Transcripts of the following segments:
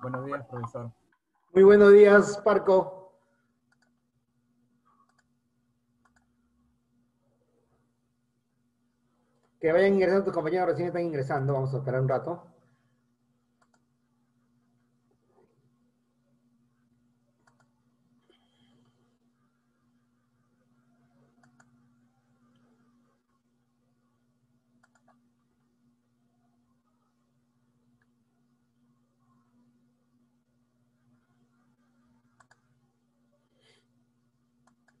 Buenos días, profesor. Muy buenos días, Parco. Que vayan ingresando tus compañeros, recién están ingresando. Vamos a esperar un rato.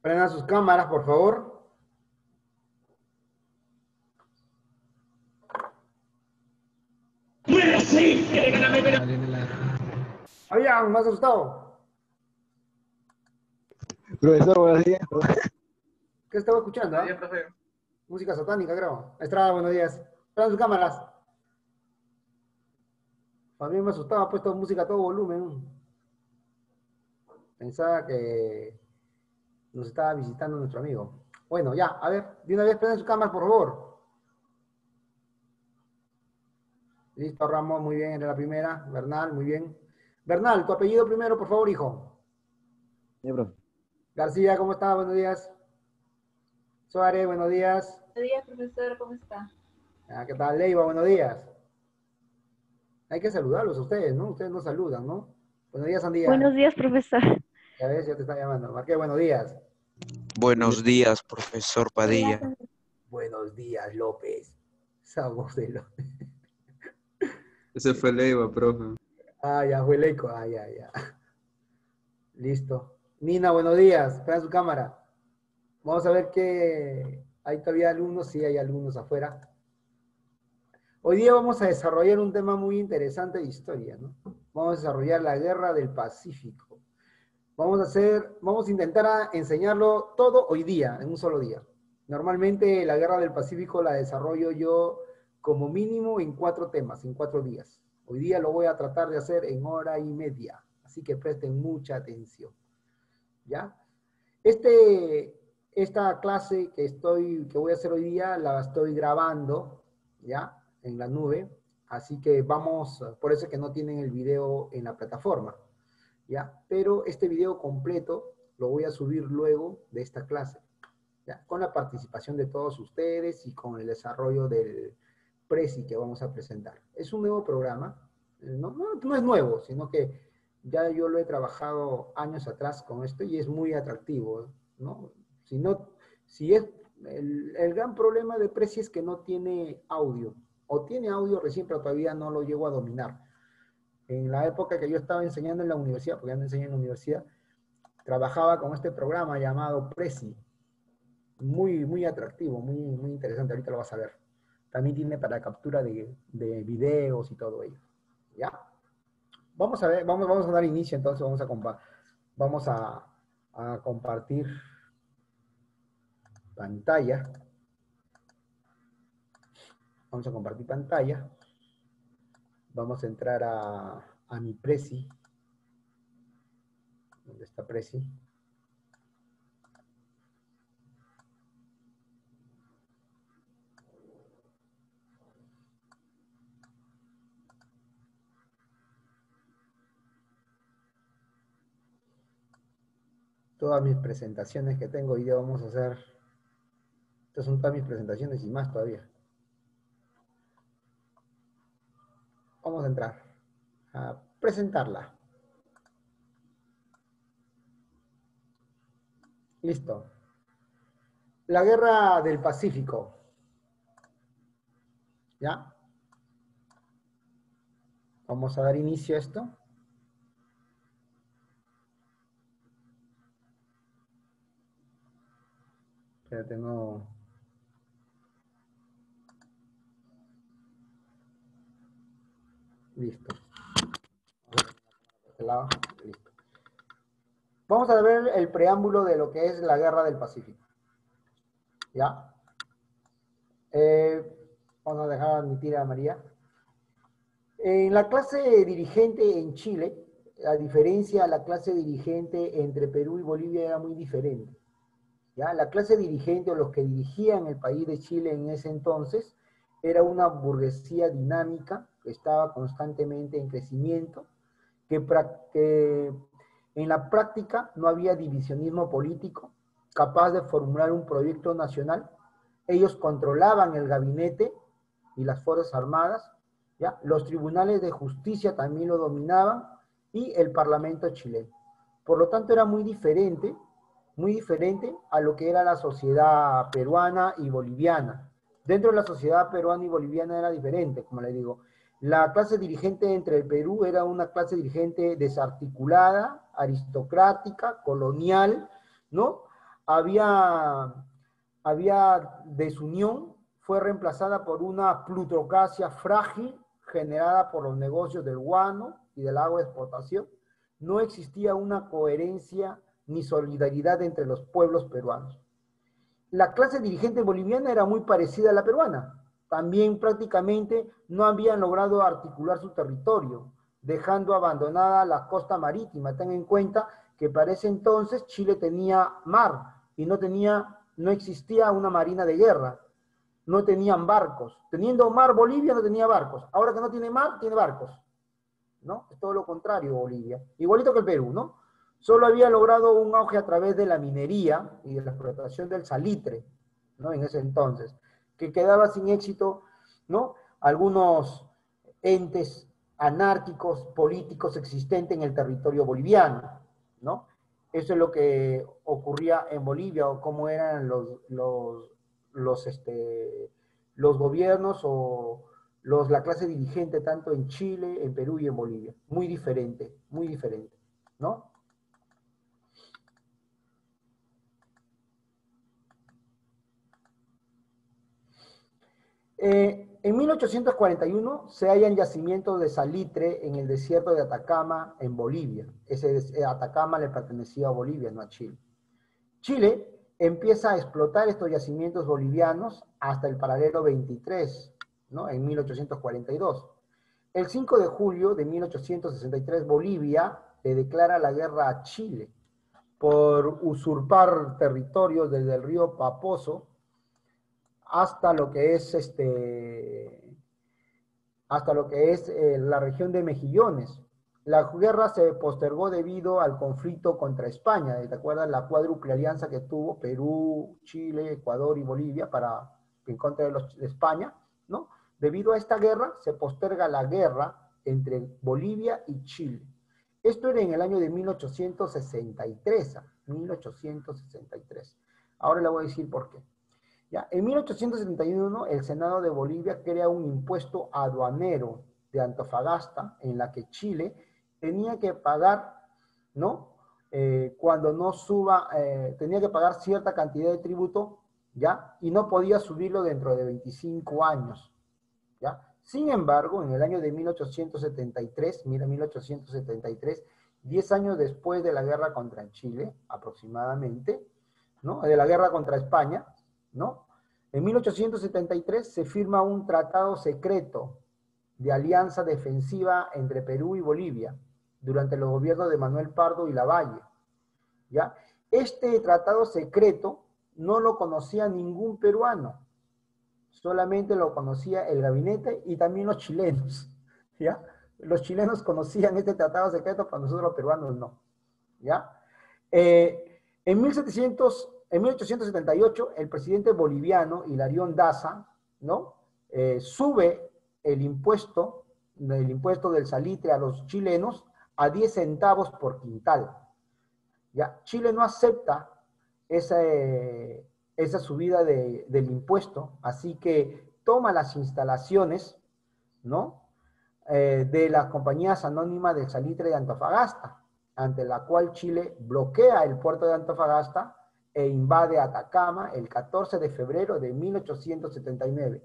Prendan sus cámaras, por favor. Habían más asustado. Profesor, buenos días. ¿Qué estaba escuchando? Buenos días, profe. Música satánica, creo. Estrada, buenos días. Prendan sus cámaras. También me asustaba, ha puesto música a todo volumen. Pensaba que nos estaba visitando nuestro amigo. Bueno, ya, a ver, de una vez prendan sus cámaras, por favor. Listo, Ramón, muy bien, era la primera. Bernal, muy bien. Bernal, tu apellido primero, por favor, hijo. Sí, profe. García, ¿cómo está? Buenos días. Suárez, buenos días. Buenos días, profesor, ¿cómo está? ¿Qué tal? Leiva, buenos días. Hay que saludarlos a ustedes, ¿no? Ustedes nos saludan, ¿no? Buenos días, Sandía. Buenos días, profesor. Ya ves, ya te está llamando. Marqué, buenos días. Buenos días, profesor Padilla. Buenos días, López. Esa voz de López. Ese fue Leiva, profe. Ya fue Leico. Ya. Listo. Nina, buenos días. Prenda su cámara. Vamos a ver que hay todavía alumnos. Sí, hay alumnos afuera. Hoy día vamos a desarrollar un tema muy interesante de historia, ¿no? Vamos a desarrollar la Guerra del Pacífico. Vamos a intentar enseñarlo todo hoy día, en un solo día. Normalmente la Guerra del Pacífico la desarrollo yo como mínimo en 4 temas, en 4 días. Hoy día lo voy a tratar de hacer en 1 hora y media, así que presten mucha atención. ¿Ya? Esta clase que voy a hacer hoy día la estoy grabando, ¿ya? En la nube, así que por eso es que no tienen el video en la plataforma, ¿ya? Pero este video completo lo voy a subir luego de esta clase, ¿ya? Con la participación de todos ustedes y con el desarrollo del Prezi que vamos a presentar. Es un nuevo programa, no es nuevo, sino que ya yo lo he trabajado años atrás con esto y es muy atractivo, ¿no? El gran problema de Prezi es que no tiene audio, o tiene audio recién, pero todavía no lo llego a dominar. En la época que yo estaba enseñando en la universidad, porque ya no enseñé en la universidad, trabajaba con este programa llamado Prezi. Muy atractivo, muy interesante. Ahorita lo vas a ver. También tiene para captura de videos y todo ello. ¿Ya? Vamos a ver, vamos a dar inicio entonces. Vamos a compartir pantalla. Vamos a compartir pantalla. Vamos a entrar a mi Prezi. ¿Dónde está Prezi? Todas mis presentaciones que tengo hoy día vamos a hacer. Estas son todas mis presentaciones y más todavía. Vamos a entrar a presentarla. Listo. La Guerra del Pacífico. ¿Ya? Vamos a dar inicio a esto. Espérate, no. Listo. Este lado. Listo. Vamos a ver el preámbulo de lo que es la Guerra del Pacífico. ¿Ya? Vamos a dejar admitir a María. En la clase dirigente en Chile, a diferencia de la clase dirigente entre Perú y Bolivia era muy diferente. ¿Ya? La clase dirigente o los que dirigían el país de Chile en ese entonces era una burguesía dinámica que estaba constantemente en crecimiento, que en la práctica no había divisionismo político capaz de formular un proyecto nacional. Ellos controlaban el gabinete y las Fuerzas Armadas, ¿ya? Los tribunales de justicia también lo dominaban y el Parlamento chileno. Por lo tanto, era muy diferente a lo que era la sociedad peruana y boliviana. Dentro de la sociedad peruana y boliviana era diferente, como le digo. La clase dirigente entre el Perú era una clase dirigente desarticulada, aristocrática, colonial, ¿no? Había desunión, fue reemplazada por una plutocracia frágil generada por los negocios del guano y del agua de exportación. No existía una coherencia ni solidaridad entre los pueblos peruanos. La clase dirigente boliviana era muy parecida a la peruana. También prácticamente no habían logrado articular su territorio, dejando abandonada la costa marítima. Ten en cuenta que para ese entonces Chile tenía mar y no existía una marina de guerra. No tenían barcos. Teniendo mar, Bolivia no tenía barcos. Ahora que no tiene mar, tiene barcos, ¿no? Es todo lo contrario Bolivia. Igualito que el Perú, ¿no? Solo había logrado un auge a través de la minería y de la explotación del salitre, ¿no? En ese entonces, que quedaba sin éxito, ¿no? Algunos entes anárquicos, políticos existentes en el territorio boliviano, ¿no? Eso es lo que ocurría en Bolivia, o cómo eran los gobiernos o la clase dirigente tanto en Chile, en Perú y en Bolivia. Muy diferente, ¿no? En 1841 se hallan yacimientos de salitre en el desierto de Atacama, en Bolivia. Atacama le pertenecía a Bolivia, no a Chile. Chile empieza a explotar estos yacimientos bolivianos hasta el paralelo 23, ¿no? En 1842. El 5 de julio de 1863, Bolivia le declara la guerra a Chile por usurpar territorios desde el río Paposo hasta lo que es la región de Mejillones. La guerra se postergó debido al conflicto contra España. ¿Te acuerdas la cuádruple alianza que tuvo Perú, Chile, Ecuador y Bolivia en contra de España, ¿no? Debido a esta guerra se posterga la guerra entre Bolivia y Chile. Esto era en el año de 1863. Ahora le voy a decir por qué. ¿Ya? En 1871, el Senado de Bolivia crea un impuesto aduanero de Antofagasta, en la que Chile tenía que pagar, ¿no? Cuando no suba, tenía que pagar cierta cantidad de tributo, ¿ya? Y no podía subirlo dentro de 25 años, ¿ya? Sin embargo, en el año de 1873, 10 años después de la guerra contra Chile, aproximadamente, ¿no? De la guerra contra España, ¿no? En 1873 se firma un tratado secreto de alianza defensiva entre Perú y Bolivia durante los gobiernos de Manuel Pardo y Lavalle, ¿ya? Este tratado secreto no lo conocía ningún peruano, solamente lo conocía el gabinete y también los chilenos, ¿ya? Los chilenos conocían este tratado secreto, para nosotros los peruanos no, ¿ya? En 1878, el presidente boliviano, Hilarión Daza, ¿no? Sube el impuesto del salitre a los chilenos a 10 centavos por quintal. ¿Ya? Chile no acepta esa subida del impuesto, así que toma las instalaciones, ¿no? De las compañías anónimas del salitre de Antofagasta, ante la cual Chile bloquea el puerto de Antofagasta e invade Atacama el 14 de febrero de 1879.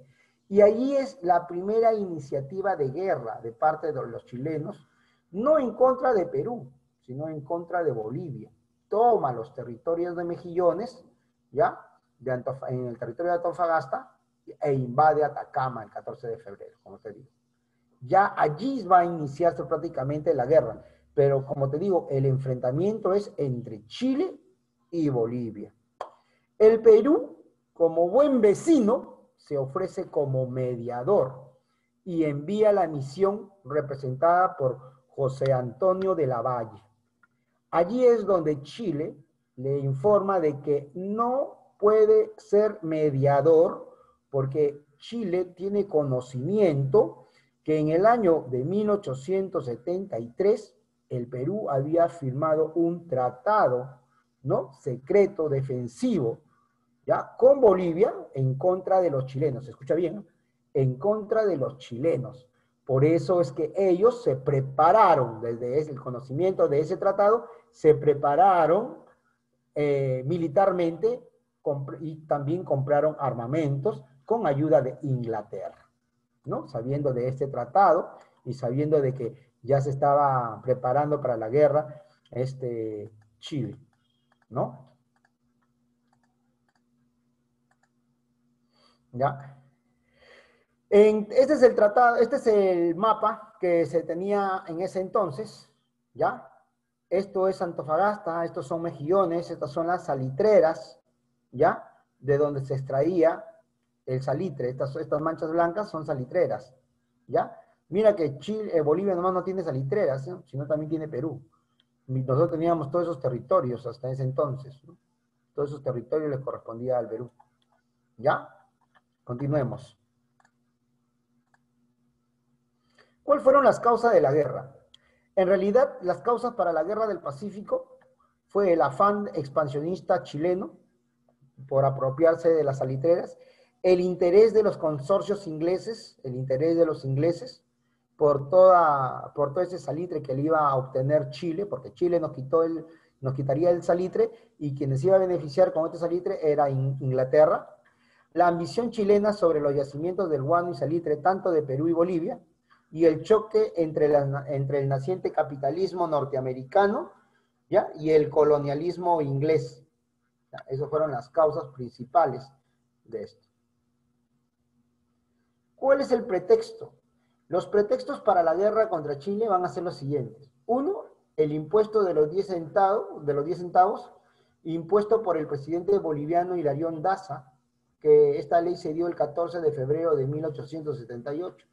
Y allí es la primera iniciativa de guerra de parte de los chilenos, no en contra de Perú, sino en contra de Bolivia. Toma los territorios de Mejillones, ¿ya? En el territorio de Antofagasta, e invade Atacama el 14 de febrero, como te digo. Ya allí va a iniciarse prácticamente la guerra, pero como te digo, el enfrentamiento es entre Chile y Bolivia. El Perú, como buen vecino, se ofrece como mediador y envía la misión representada por José Antonio de la Valle. Allí es donde Chile le informa de que no puede ser mediador porque Chile tiene conocimiento que en el año de 1873 el Perú había firmado un tratado, ¿no?, secreto defensivo, ¿ya?, con Bolivia en contra de los chilenos. ¿Se escucha bien? ¿No? En contra de los chilenos. Por eso es que ellos se prepararon, desde el conocimiento de ese tratado, se prepararon militarmente y también compraron armamentos con ayuda de Inglaterra, ¿no? Sabiendo de este tratado y sabiendo de que ya se estaba preparando para la guerra Chile, ¿no? ¿Ya? Este es el tratado, este es el mapa que se tenía en ese entonces, ¿ya? Esto es Antofagasta, estos son mejillones, estas son las salitreras, ¿ya? De donde se extraía el salitre. Estas manchas blancas son salitreras, ¿ya? Mira que Chile, Bolivia nomás no tiene salitreras, ¿no?, sino también tiene Perú. Nosotros teníamos todos esos territorios hasta ese entonces, ¿no? Todos esos territorios les correspondía al Perú, ¿ya? Continuemos. ¿Cuáles fueron las causas de la guerra? En realidad, las causas para la guerra del Pacífico fue el afán expansionista chileno por apropiarse de las salitreras, el interés de los consorcios ingleses, el interés de los ingleses por todo ese salitre que le iba a obtener Chile, porque Chile nos quitaría el salitre y quienes iba a beneficiar con este salitre era Inglaterra. La ambición chilena sobre los yacimientos del guano y salitre tanto de Perú y Bolivia, y el choque entre el naciente capitalismo norteamericano, ¿ya?, y el colonialismo inglés. Esas fueron las causas principales de esto. ¿Cuál es el pretexto? Los pretextos para la guerra contra Chile van a ser los siguientes. Uno, el impuesto de los 10 centavos, impuesto por el presidente boliviano Hilarión Daza, que esta ley se dio el 14 de febrero de 1878.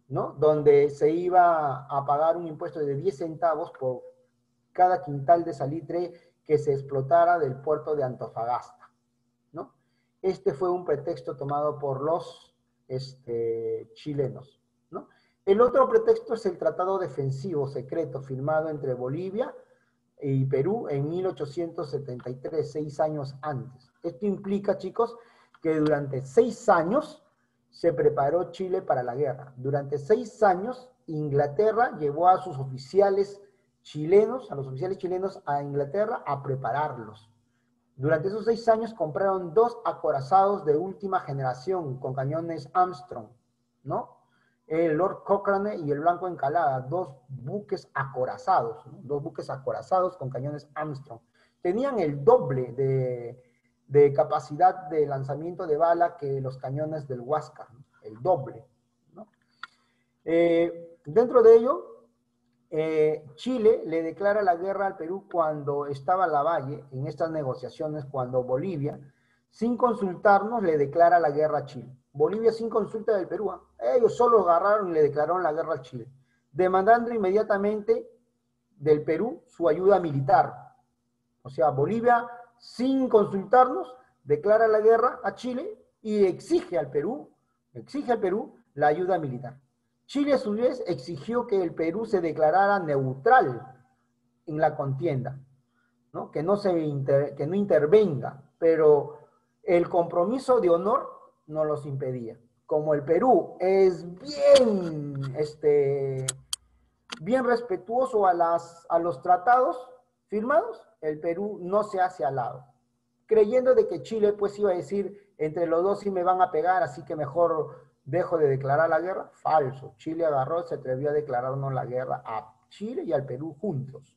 ¿No?, donde se iba a pagar un impuesto de 10 centavos por cada quintal de salitre que se explotara del puerto de Antofagasta, ¿no? Este fue un pretexto tomado por los chilenos, ¿no? El otro pretexto es el tratado defensivo secreto firmado entre Bolivia y Perú en 1873, 6 años antes. Esto implica, chicos, que durante 6 años se preparó Chile para la guerra. Durante 6 años, Inglaterra llevó a sus oficiales chilenos, a los oficiales chilenos a Inglaterra a prepararlos. Durante esos 6 años compraron 2 acorazados de última generación con cañones Armstrong, ¿no? El Lord Cochrane y el Blanco Encalada, 2 buques acorazados, ¿no? 2 buques acorazados con cañones Armstrong. Tenían el doble de capacidad de lanzamiento de bala que los cañones del Huáscar, ¿no?, el doble, ¿no? Dentro de ello, Chile le declara la guerra al Perú cuando estaba Lavalle en estas negociaciones, cuando Bolivia, sin consultarnos, le declara la guerra a Chile. Bolivia sin consulta del Perú, ellos solo agarraron y le declararon la guerra a Chile, demandando inmediatamente del Perú su ayuda militar. O sea, Bolivia, sin consultarnos, declara la guerra a Chile y exige al Perú la ayuda militar. Chile, a su vez, exigió que el Perú se declarara neutral en la contienda, ¿no?, que no intervenga, pero el compromiso de honor no los impedía. Como el Perú es bien respetuoso a los tratados firmados, el Perú no se hace al lado, creyendo de que Chile pues iba a decir, entre los dos sí me van a pegar, así que mejor dejo de declarar la guerra. Falso. Chile agarró, se atrevió a declararnos la guerra a Chile y al Perú juntos,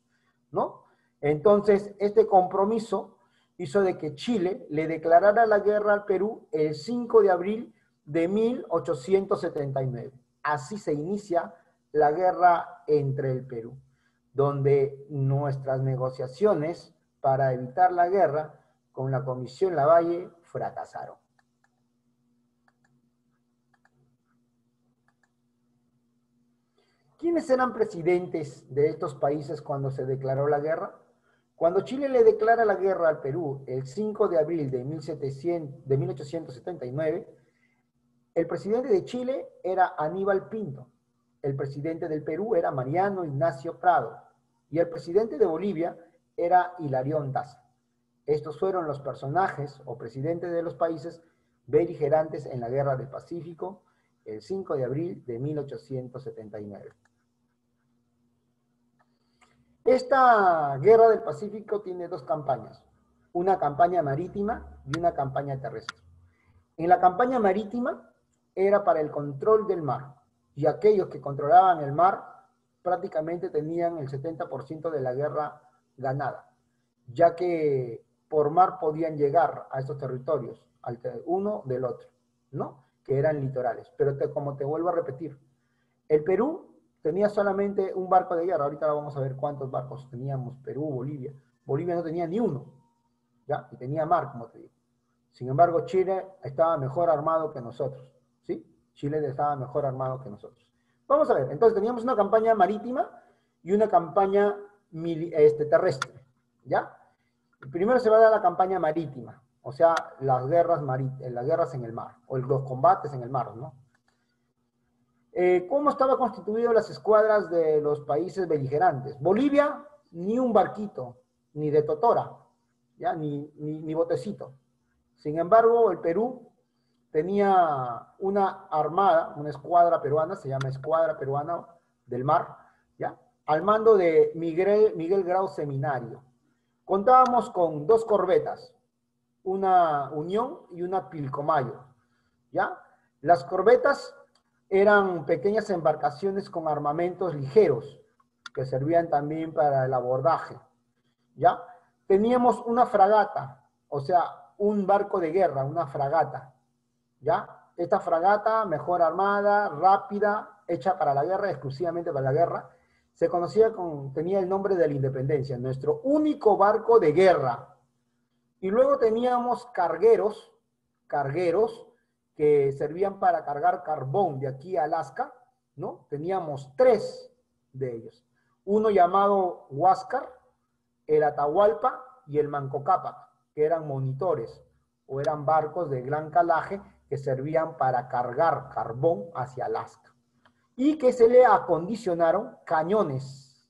¿no? Entonces, este compromiso hizo de que Chile le declarara la guerra al Perú el 5 de abril de 1879. Así se inicia la guerra entre el Perú, donde nuestras negociaciones para evitar la guerra con la Comisión Lavalle fracasaron. ¿Quiénes eran presidentes de estos países cuando se declaró la guerra? Cuando Chile le declara la guerra al Perú el 5 de abril de 1879, el presidente de Chile era Aníbal Pinto, el presidente del Perú era Mariano Ignacio Prado y el presidente de Bolivia era Hilarión Daza. Estos fueron los personajes o presidentes de los países beligerantes en la Guerra del Pacífico el 5 de abril de 1879. Esta Guerra del Pacífico tiene dos campañas, una campaña marítima y una campaña terrestre. En la campaña marítima era para el control del mar, y aquellos que controlaban el mar prácticamente tenían el 70% de la guerra ganada, ya que por mar podían llegar a estos territorios, uno del otro, ¿no? Que eran litorales. Pero como te vuelvo a repetir, el Perú tenía solamente un barco de guerra. Ahorita vamos a ver cuántos barcos teníamos, Perú, Bolivia. Bolivia no tenía ni uno, ¿ya? Y tenía mar, como te digo. Sin embargo, Chile estaba mejor armado que nosotros, ¿sí? Chile estaba mejor armado que nosotros. Vamos a ver, entonces teníamos una campaña marítima y una campaña terrestre, ¿ya? Primero se va a dar la campaña marítima, o sea, las guerras en el mar, o los combates en el mar, ¿no? ¿Cómo estaban constituidas las escuadras de los países beligerantes? Bolivia, ni un barquito, ni de totora, ¿ya? Ni botecito. Sin embargo, el Perú tenía una armada, una escuadra peruana, se llama Escuadra Peruana del Mar, ¿ya? Al mando de Miguel Grau Seminario. Contábamos con 2 corbetas, una Unión y una Pilcomayo, ¿ya? Las corbetas eran pequeñas embarcaciones con armamentos ligeros, que servían también para el abordaje, ¿ya? Teníamos una fragata, o sea, un barco de guerra, una fragata, ¿ya? Esta fragata, mejor armada, rápida, hecha para la guerra, exclusivamente para la guerra, tenía el nombre de la Independencia, nuestro único barco de guerra. Y luego teníamos cargueros que servían para cargar carbón de aquí a Alaska, ¿no? Teníamos 3 de ellos. Uno llamado Huáscar, el Atahualpa y el Manco Cápac, que eran monitores, o eran barcos de gran calaje que servían para cargar carbón hacia Alaska. Y que se le acondicionaron cañones,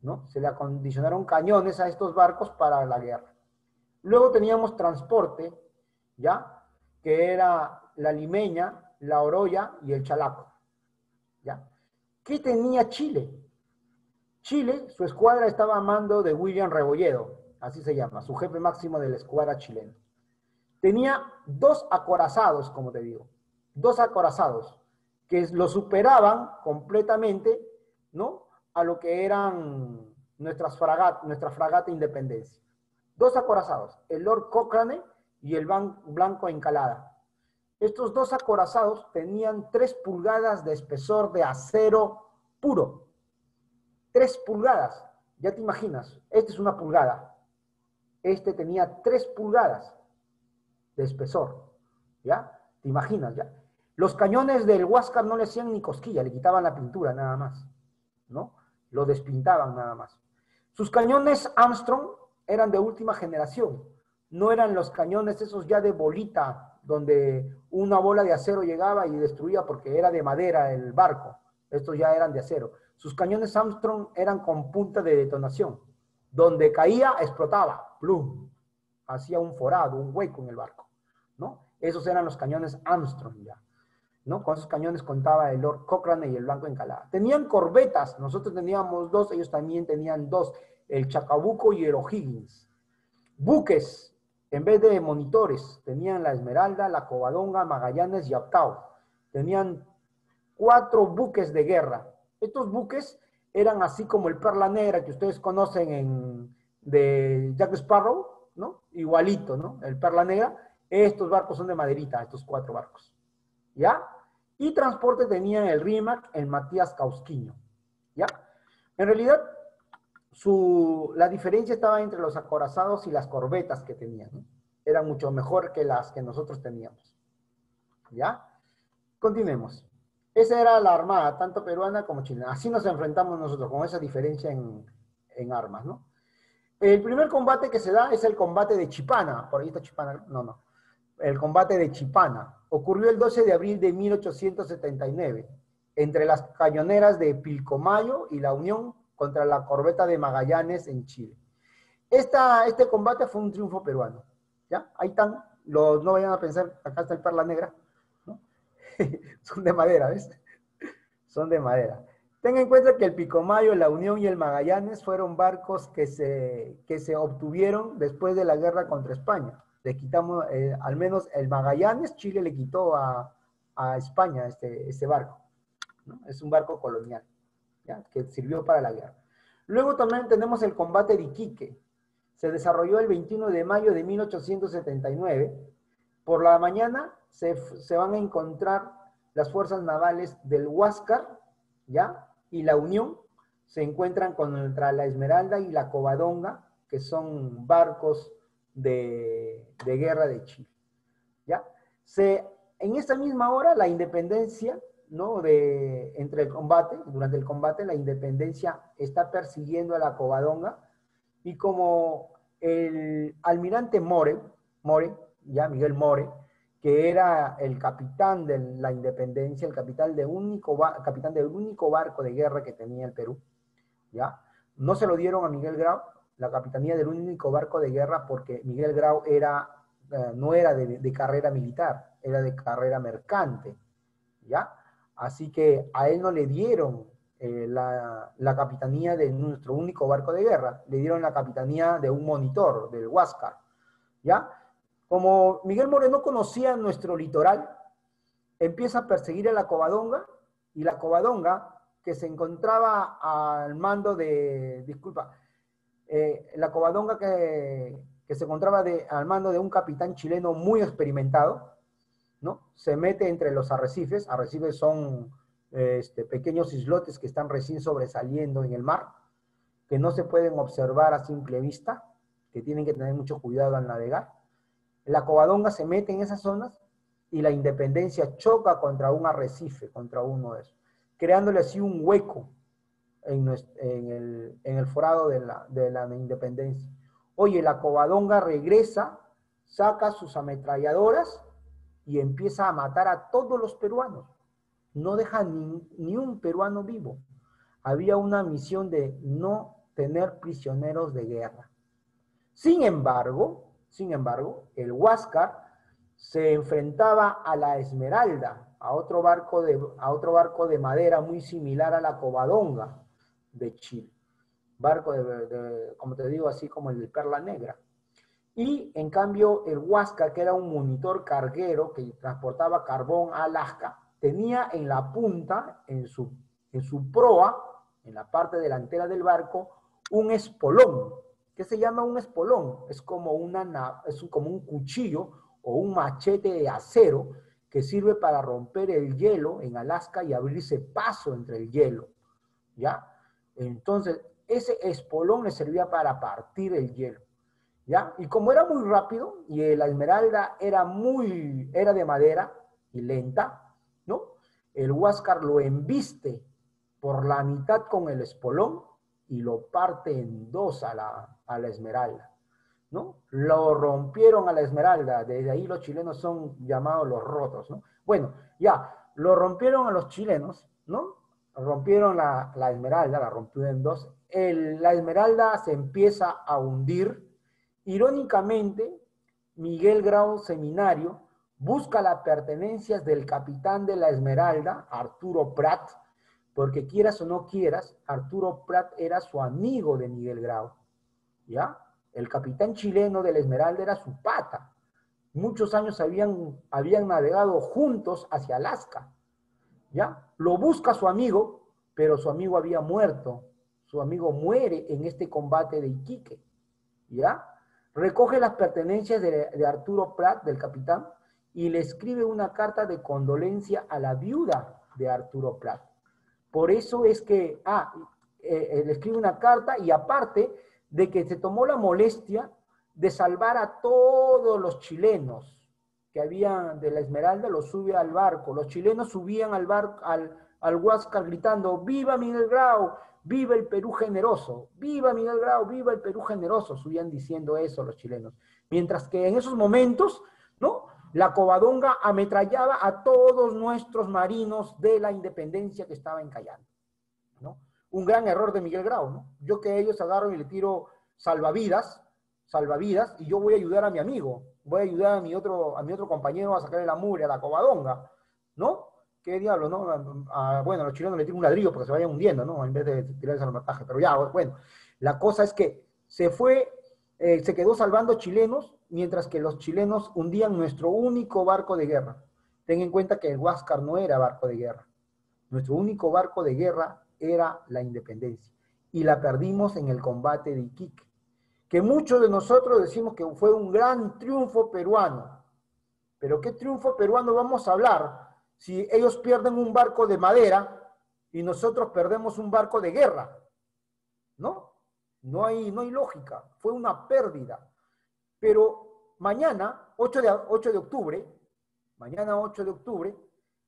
¿no? Se le acondicionaron cañones a estos barcos para la guerra. Luego teníamos transporte, ¿ya? Que era la Limeña, la Oroya y el Chalaco, ¿ya? ¿Qué tenía Chile? Chile, su escuadra estaba a mando de William Rebolledo, así se llama, su jefe máximo de la escuadra chilena. Tenía 2 acorazados, como te digo, 2 acorazados, que lo superaban completamente, ¿no? A lo que eran nuestra fragata Independencia. 2 acorazados, el Lord Cochrane y el Blanco Encalada. Estos 2 acorazados tenían 3 pulgadas de espesor de acero puro. 3 pulgadas, ya te imaginas, este es 1 pulgada. Este tenía 3 pulgadas de espesor, ¿ya? ¿Te imaginas, ya? Los cañones del Huáscar no le hacían ni cosquilla, le quitaban la pintura nada más, ¿no? Lo despintaban nada más. Sus cañones Armstrong eran de última generación, no eran los cañones esos ya de bolita, donde una bola de acero llegaba y destruía porque era de madera el barco. Estos ya eran de acero. Sus cañones Armstrong eran con punta de detonación. Donde caía, explotaba. ¡Plum! Hacía un forado, un hueco en el barco, ¿no? Esos eran los cañones Armstrong ya, ¿no? Con esos cañones contaba el Lord Cochrane y el Blanco Encalada. Tenían corbetas, nosotros teníamos 2, ellos también tenían 2, el Chacabuco y el O'Higgins. Buques, en vez de monitores, tenían la Esmeralda, la Covadonga, Magallanes y Aptao. Tenían 4 buques de guerra. Estos buques eran así como el Perla Negra que ustedes conocen de Jack Sparrow, ¿no? Igualito, ¿no? El Perla Negra. Estos barcos son de maderita, estos 4 barcos, ¿ya? Y transporte tenían el Rimac, el Matías Causquiño, ¿ya? En realidad, la diferencia estaba entre los acorazados y las corbetas que tenían, ¿no? Eran mucho mejor que las que nosotros teníamos, ¿ya? Continuemos. Esa era la armada, tanto peruana como chilena. Así nos enfrentamos nosotros, con esa diferencia en armas, ¿no? El primer combate que se da es el combate de Chipana. Por ahí está Chipana. No, no. El combate de Chipana. Ocurrió el 12 de abril de 1879 entre las cañoneras de Pilcomayo y la Unión contra la corbeta de Magallanes en Chile. Este combate fue un triunfo peruano. ¿Ya? Ahí están. No vayan a pensar, acá está el Perla Negra, ¿no? Son de madera, ¿ves? Son de madera. Ten en cuenta que el Pilcomayo, la Unión y el Magallanes fueron barcos que se obtuvieron después de la guerra contra España. Le quitamos, al menos el Magallanes, Chile le quitó a España este barco, ¿no? Es un barco colonial, ¿ya? Que sirvió para la guerra. Luego también tenemos el combate de Iquique. Se desarrolló el 21 de mayo de 1879. Por la mañana se van a encontrar las fuerzas navales del Huáscar, ¿ya? Y la Unión se encuentran contra la Esmeralda y la Covadonga, que son barcos de guerra de Chile, ¿ya? En esta misma hora, la Independencia, ¿no? Durante el combate, la Independencia está persiguiendo a la Covadonga, y como el almirante More, ya Miguel More, que era el capitán de la Independencia, el capitán del único barco de guerra que tenía el Perú, ¿ya? No se lo dieron a Miguel Grau, la capitanía del único barco de guerra, porque Miguel Grau no era de carrera militar, era de carrera mercante, ¿ya? Así que a él no le dieron la capitanía de nuestro único barco de guerra, le dieron la capitanía de un monitor, del Huáscar, ¿ya? Como Miguel Moreno conocía nuestro litoral, empieza a perseguir a la Covadonga, y la Covadonga, que se encontraba al mando la Covadonga que se encontraba al mando de un capitán chileno muy experimentado, ¿no? Se mete entre los arrecifes. Arrecifes son pequeños islotes que están recién sobresaliendo en el mar, que no se pueden observar a simple vista, que tienen que tener mucho cuidado al navegar. La Covadonga se mete en esas zonas y la Independencia choca contra un arrecife, contra uno de esos, creándole así un hueco en el forado de la Independencia. Oye, la Covadonga regresa, saca sus ametralladoras y empieza a matar a todos los peruanos. No deja ni un peruano vivo. Había una misión de no tener prisioneros de guerra. Sin embargo, el Huáscar se enfrentaba a la Esmeralda, a otro barco de madera muy similar a la Covadonga de Chile. Barco como te digo, así como el de Perla Negra. Y en cambio el Huáscar, que era un monitor carguero que transportaba carbón a Alaska, tenía en la punta, en su proa, en la parte delantera del barco, un espolón. ¿Qué se llama un espolón? Es como un cuchillo o un machete de acero que sirve para romper el hielo en Alaska y abrirse paso entre el hielo, ¿ya? Entonces, ese espolón le servía para partir el hielo, ¿ya? Y como era muy rápido y la Esmeralda era de madera y lenta, ¿no? El Huáscar lo embiste por la mitad con el espolón y lo parte en dos a la Esmeralda, ¿no? Lo rompieron a la Esmeralda, desde ahí los chilenos son llamados los rotos, ¿no? Bueno, ya, lo rompieron a los chilenos, ¿no? Rompieron la Esmeralda, la rompió en dos. La Esmeralda se empieza a hundir. Irónicamente, Miguel Grau Seminario busca las pertenencias del capitán de la Esmeralda, Arturo Prat, porque quieras o no quieras, Arturo Prat era su amigo de Miguel Grau, ¿ya? El capitán chileno de la Esmeralda era su pata. Muchos años habían navegado juntos hacia Alaska, ¿ya? Lo busca su amigo, pero su amigo había muerto. Su amigo muere en este combate de Iquique, ¿ya? Recoge las pertenencias de Arturo Prat, del capitán, y le escribe una carta de condolencia a la viuda de Arturo Prat. Por eso es que, le escribe una carta, y aparte de que se tomó la molestia de salvar a todos los chilenos, que había de la Esmeralda, lo sube al barco. Los chilenos subían al barco, al Huáscar gritando, ¡viva Miguel Grau! ¡Viva el Perú generoso! ¡Viva Miguel Grau! ¡Viva el Perú generoso! Subían diciendo eso los chilenos. Mientras que en esos momentos, ¿no?, la Covadonga ametrallaba a todos nuestros marinos de la independencia que estaban encallando, ¿no? Un gran error de Miguel Grau, ¿no? Yo que ellos agarro y le tiro salvavidas, y yo voy a ayudar a mi amigo, voy a ayudar a mi otro compañero a sacarle la mugre a la Covadonga, ¿no? ¿Qué diablo, no? Bueno, a los chilenos le tiran un ladrillo porque se vayan hundiendo, ¿no? En vez de tirarles al mataje. Pero ya, bueno, la cosa es que se quedó salvando chilenos, mientras que los chilenos hundían nuestro único barco de guerra. Ten en cuenta que el Huáscar no era barco de guerra. Nuestro único barco de guerra era la independencia. Y la perdimos en el combate de Iquique, que muchos de nosotros decimos que fue un gran triunfo peruano. Pero ¿qué triunfo peruano vamos a hablar si ellos pierden un barco de madera y nosotros perdemos un barco de guerra? ¿No? No hay lógica. Fue una pérdida. Pero mañana, 8 de octubre,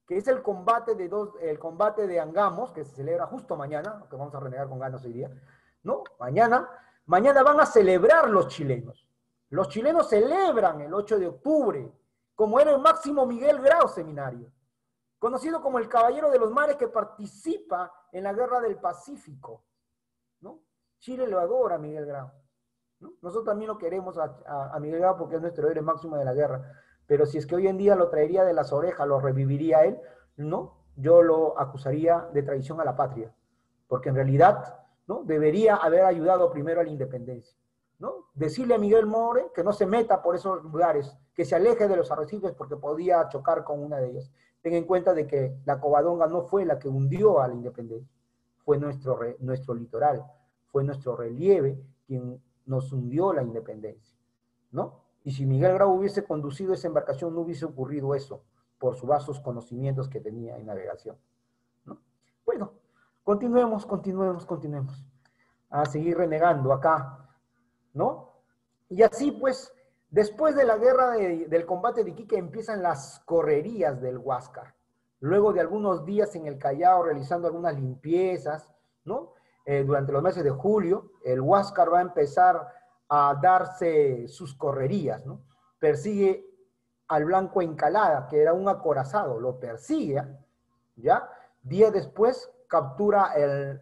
que es el combate de Angamos, que se celebra justo mañana, que vamos a renegar con ganas hoy día, ¿no? Mañana van a celebrar los chilenos. Los chilenos celebran el 8 de octubre, como era el Máximo Miguel Grau Seminario, conocido como el Caballero de los Mares, que participa en la Guerra del Pacífico, ¿no? Chile lo adora a Miguel Grau, ¿no? Nosotros también lo queremos a Miguel Grau porque es nuestro héroe máximo de la guerra, pero si es que hoy en día lo traería de las orejas, lo reviviría él, ¿no? Yo lo acusaría de traición a la patria, porque en realidad, ¿no?, debería haber ayudado primero a la independencia, ¿no? Decirle a Miguel More que no se meta por esos lugares, que se aleje de los arrecifes porque podía chocar con una de ellas. Ten en cuenta de que la Covadonga no fue la que hundió a la independencia, fue nuestro litoral, fue nuestro relieve quien nos hundió la independencia, ¿no? Y si Miguel Grau hubiese conducido esa embarcación, no hubiese ocurrido eso, por sus vastos conocimientos que tenía en navegación, ¿no? Bueno, continuemos. A seguir renegando acá, ¿no? Y así pues, después de la guerra del combate de Iquique empiezan las correrías del Huáscar. Luego de algunos días en el Callao realizando algunas limpiezas, ¿no? Durante los meses de julio, el Huáscar va a empezar a darse sus correrías, ¿no? Persigue al Blanco Encalada, que era un acorazado, lo persigue, ¿ya? Días después captura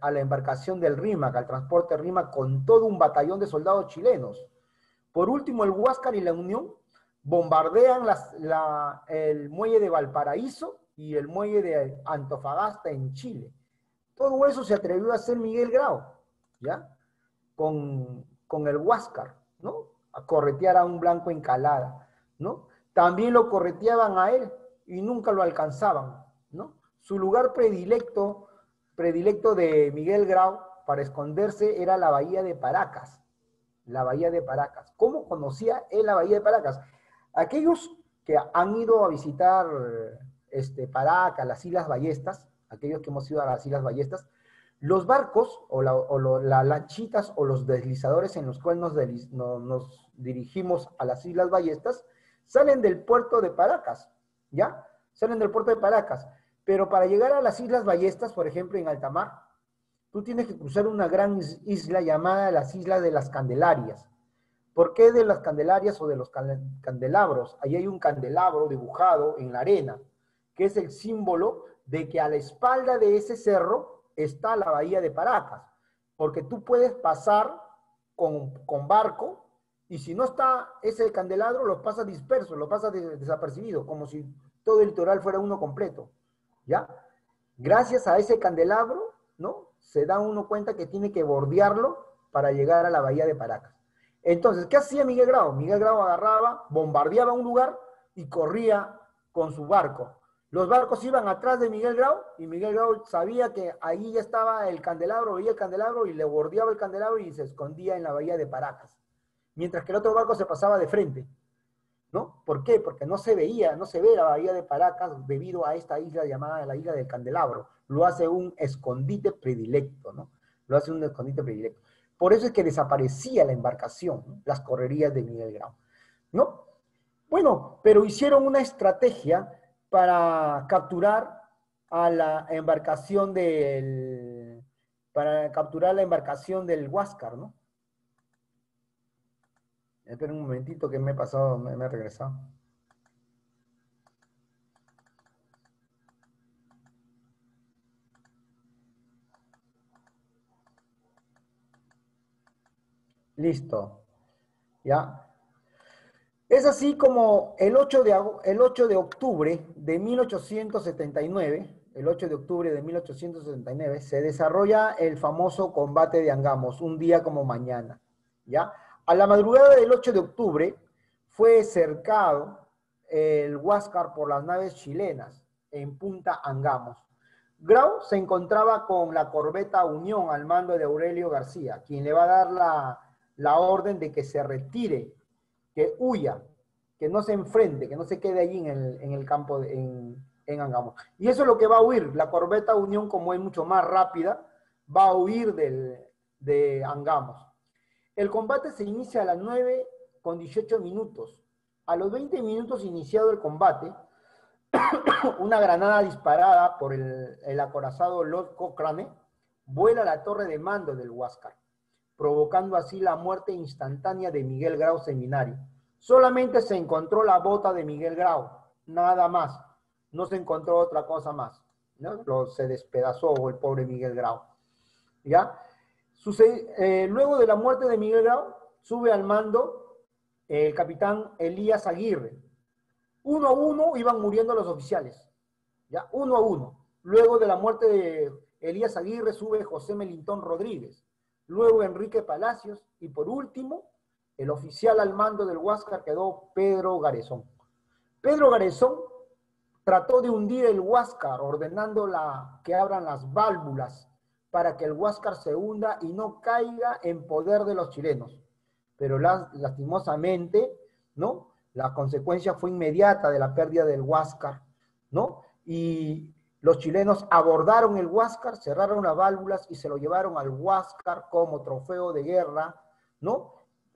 a la embarcación del Rímac, al transporte Rímac, con todo un batallón de soldados chilenos. Por último, el Huáscar y la Unión bombardean el muelle de Valparaíso y el muelle de Antofagasta en Chile. Todo eso se atrevió a hacer Miguel Grau, ¿ya? Con el Huáscar, ¿no? A corretear a un Blanco Encalada, ¿no? También lo correteaban a él y nunca lo alcanzaban, ¿no? Su lugar predilecto de Miguel Grau para esconderse era la bahía de Paracas. La bahía de Paracas. ¿Cómo conocía él la bahía de Paracas? Aquellos que han ido a visitar Paracas, las Islas Ballestas, aquellos que hemos ido a las Islas Ballestas, los barcos o las lanchitas o los deslizadores en los cuales nos dirigimos a las Islas Ballestas salen del puerto de Paracas, ¿ya? Salen del puerto de Paracas. Pero para llegar a las Islas Ballestas, por ejemplo, en alta mar, tú tienes que cruzar una gran isla llamada las Islas de las Candelarias. ¿Por qué de las Candelarias o de los candelabros? Ahí hay un candelabro dibujado en la arena, que es el símbolo de que a la espalda de ese cerro está la bahía de Paracas, porque tú puedes pasar con barco, y si no está ese candelabro, lo pasas disperso, lo pasas desapercibido, como si todo el litoral fuera uno completo, ¿ya? Gracias a ese candelabro, ¿no?, se da uno cuenta que tiene que bordearlo para llegar a la bahía de Paracas. Entonces, ¿qué hacía Miguel Grau? Miguel Grau agarraba, bombardeaba un lugar y corría con su barco. Los barcos iban atrás de Miguel Grau y Miguel Grau sabía que ahí ya estaba el candelabro, veía el candelabro y le bordeaba el candelabro y se escondía en la bahía de Paracas. Mientras que el otro barco se pasaba de frente, ¿no? ¿Por qué? Porque no se ve la bahía de Paracas debido a esta isla llamada la isla del Candelabro. Lo hace un escondite predilecto, ¿no? Lo hace un escondite predilecto. Por eso es que desaparecía la embarcación, ¿no?, las correrías de Miguel Grau, ¿no? Bueno, pero hicieron una estrategia para capturar a la embarcación del Huáscar, ¿no? Esperen un momentito que me he pasado, me he regresado. Listo. ¿Ya? Es así como el 8 de octubre de 1879, el 8 de octubre de 1879, se desarrolla el famoso combate de Angamos, un día como mañana, ¿ya? A la madrugada del 8 de octubre fue cercado el Huáscar por las naves chilenas en Punta Angamos. Grau se encontraba con la corbeta Unión al mando de Aurelio García, quien le va a dar la orden de que se retire, que huya, que no se enfrente, que no se quede allí en el campo, en Angamos. Y eso es lo que va a huir. La corbeta Unión, como es mucho más rápida, va a huir de Angamos. El combate se inicia a las 9:18. A los 20 minutos iniciado el combate, una granada disparada por el acorazado Lord Cochrane vuela a la torre de mando del Huáscar, provocando así la muerte instantánea de Miguel Grau Seminario. Solamente se encontró la bota de Miguel Grau, nada más. No se encontró otra cosa más, ¿no? Se despedazó el pobre Miguel Grau. ¿Ya? Luego de la muerte de Miguel Grau, sube al mando el capitán Elías Aguirre. Uno a uno iban muriendo los oficiales, ¿ya? Uno a uno. Luego de la muerte de Elías Aguirre, sube José Melitón Rodríguez. Luego Enrique Palacios, y por último, el oficial al mando del Huáscar quedó Pedro Garezón. Pedro Garezón trató de hundir el Huáscar, ordenando que abran las válvulas para que el Huáscar se hunda y no caiga en poder de los chilenos. Pero lastimosamente, ¿no? La consecuencia fue inmediata de la pérdida del Huáscar, ¿no? Y los chilenos abordaron el Huáscar, cerraron las válvulas y se lo llevaron al Huáscar como trofeo de guerra, ¿no?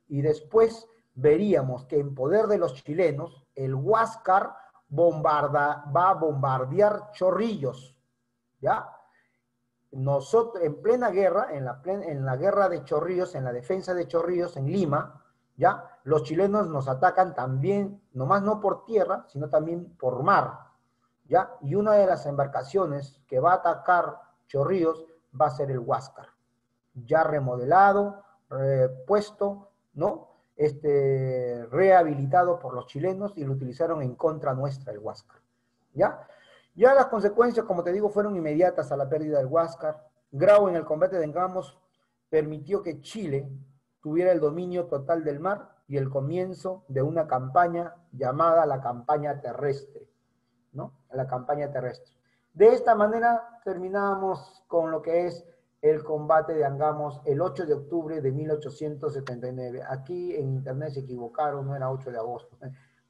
Y después veríamos que en poder de los chilenos, el Huáscar va a bombardear Chorrillos, ¿ya? Nosotros, en plena guerra, en la guerra de Chorrillos, en la defensa de Chorrillos, en Lima, ¿ya? Los chilenos nos atacan también, nomás no por tierra, sino también por mar, ¿ya? Y una de las embarcaciones que va a atacar Chorrillos va a ser el Huáscar, ya remodelado, puesto, ¿no? Rehabilitado por los chilenos y lo utilizaron en contra nuestra el Huáscar, ¿ya? Ya las consecuencias, como te digo, fueron inmediatas a la pérdida del Huáscar. Grau en el combate de Angamos permitió que Chile tuviera el dominio total del mar y el comienzo de una campaña llamada la campaña terrestre, ¿no? La campaña terrestre. De esta manera terminamos con lo que es el combate de Angamos el 8 de octubre de 1879. Aquí en internet se equivocaron, no era 8 de agosto,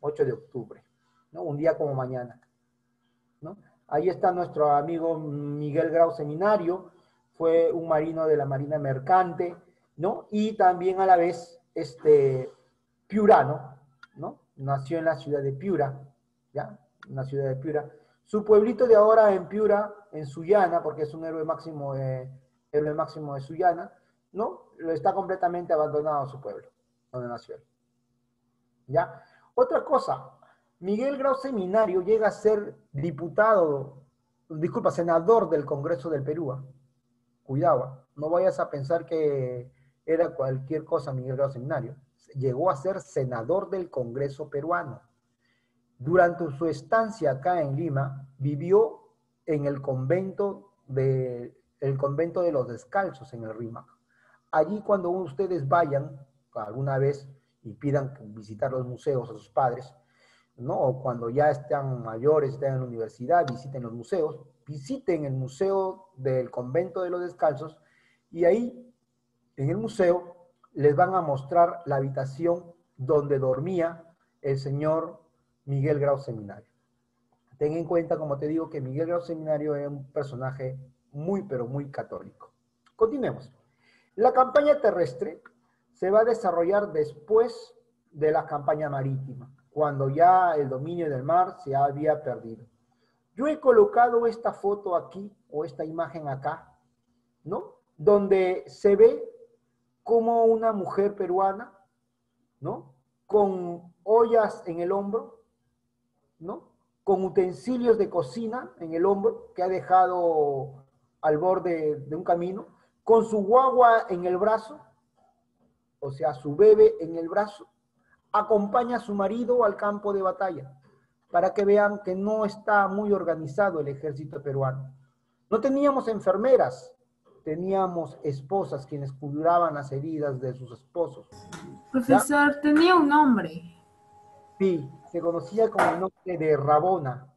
8 de octubre, ¿no? Un día como mañana, ¿no? Ahí está nuestro amigo Miguel Grau Seminario, fue un marino de la Marina Mercante, ¿no? Y también a la vez piurano, ¿no? Nació en la ciudad de Piura, ¿ya? En la ciudad de Piura. Su pueblito de ahora en Piura, en Sullana, porque es un héroe máximo de Sullana, ¿no? Está completamente abandonado su pueblo, donde nació él. ¿Ya? Otra cosa, Miguel Grau Seminario llega a ser senador del Congreso del Perú. Cuidado, no vayas a pensar que era cualquier cosa Miguel Grau Seminario. Llegó a ser senador del Congreso peruano. Durante su estancia acá en Lima, vivió en el convento de los Descalzos en el Rímac. Allí cuando ustedes vayan alguna vez y pidan visitar los museos a sus padres, ¿no? O cuando ya están mayores, están en la universidad, visiten los museos, visiten el museo del convento de los Descalzos y ahí, en el museo, les van a mostrar la habitación donde dormía el señor Miguel Grau Seminario. Ten en cuenta, como te digo, que Miguel Grau Seminario es un personaje muy, pero muy católico. Continuemos. La campaña terrestre se va a desarrollar después de la campaña marítima. cuando ya el dominio del mar se había perdido. Yo he colocado esta foto aquí, o esta imagen acá, ¿no? Donde se ve como una mujer peruana, ¿no? Con ollas en el hombro, ¿no? Con utensilios de cocina en el hombro, que ha dejado al borde de un camino, con su guagua en el brazo, o sea, su bebé en el brazo, acompaña a su marido al campo de batalla, para que vean que no está muy organizado el ejército peruano. No teníamos enfermeras, teníamos esposas quienes curaban las heridas de sus esposos. Profesor, tenía un nombre. Sí, se conocía con el nombre de Rabona,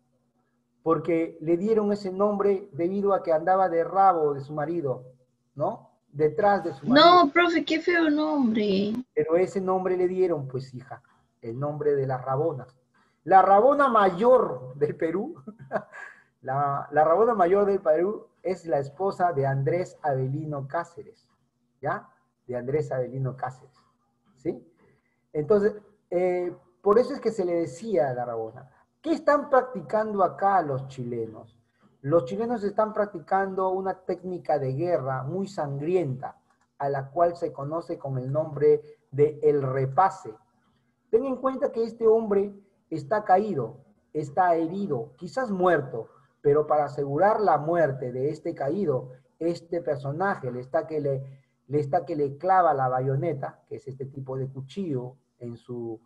porque le dieron ese nombre debido a que andaba de rabo de su marido, ¿no? Detrás de su marido. No, profe, qué feo nombre. Pero ese nombre le dieron, pues, hija, el nombre de la Rabona. La Rabona mayor del Perú, la Rabona mayor del Perú es la esposa de Andrés Avelino Cáceres, ¿ya? De Andrés Avelino Cáceres, ¿sí? Entonces, por eso es que se le decía a la Rabona. ¿Qué están practicando acá los chilenos? Los chilenos están practicando una técnica de guerra muy sangrienta, a la cual se conoce con el nombre de el repase. Ten en cuenta que este hombre está caído, está herido, quizás muerto, pero para asegurar la muerte de este caído, este personaje le está que le clava la bayoneta, que es este tipo de cuchillo, en su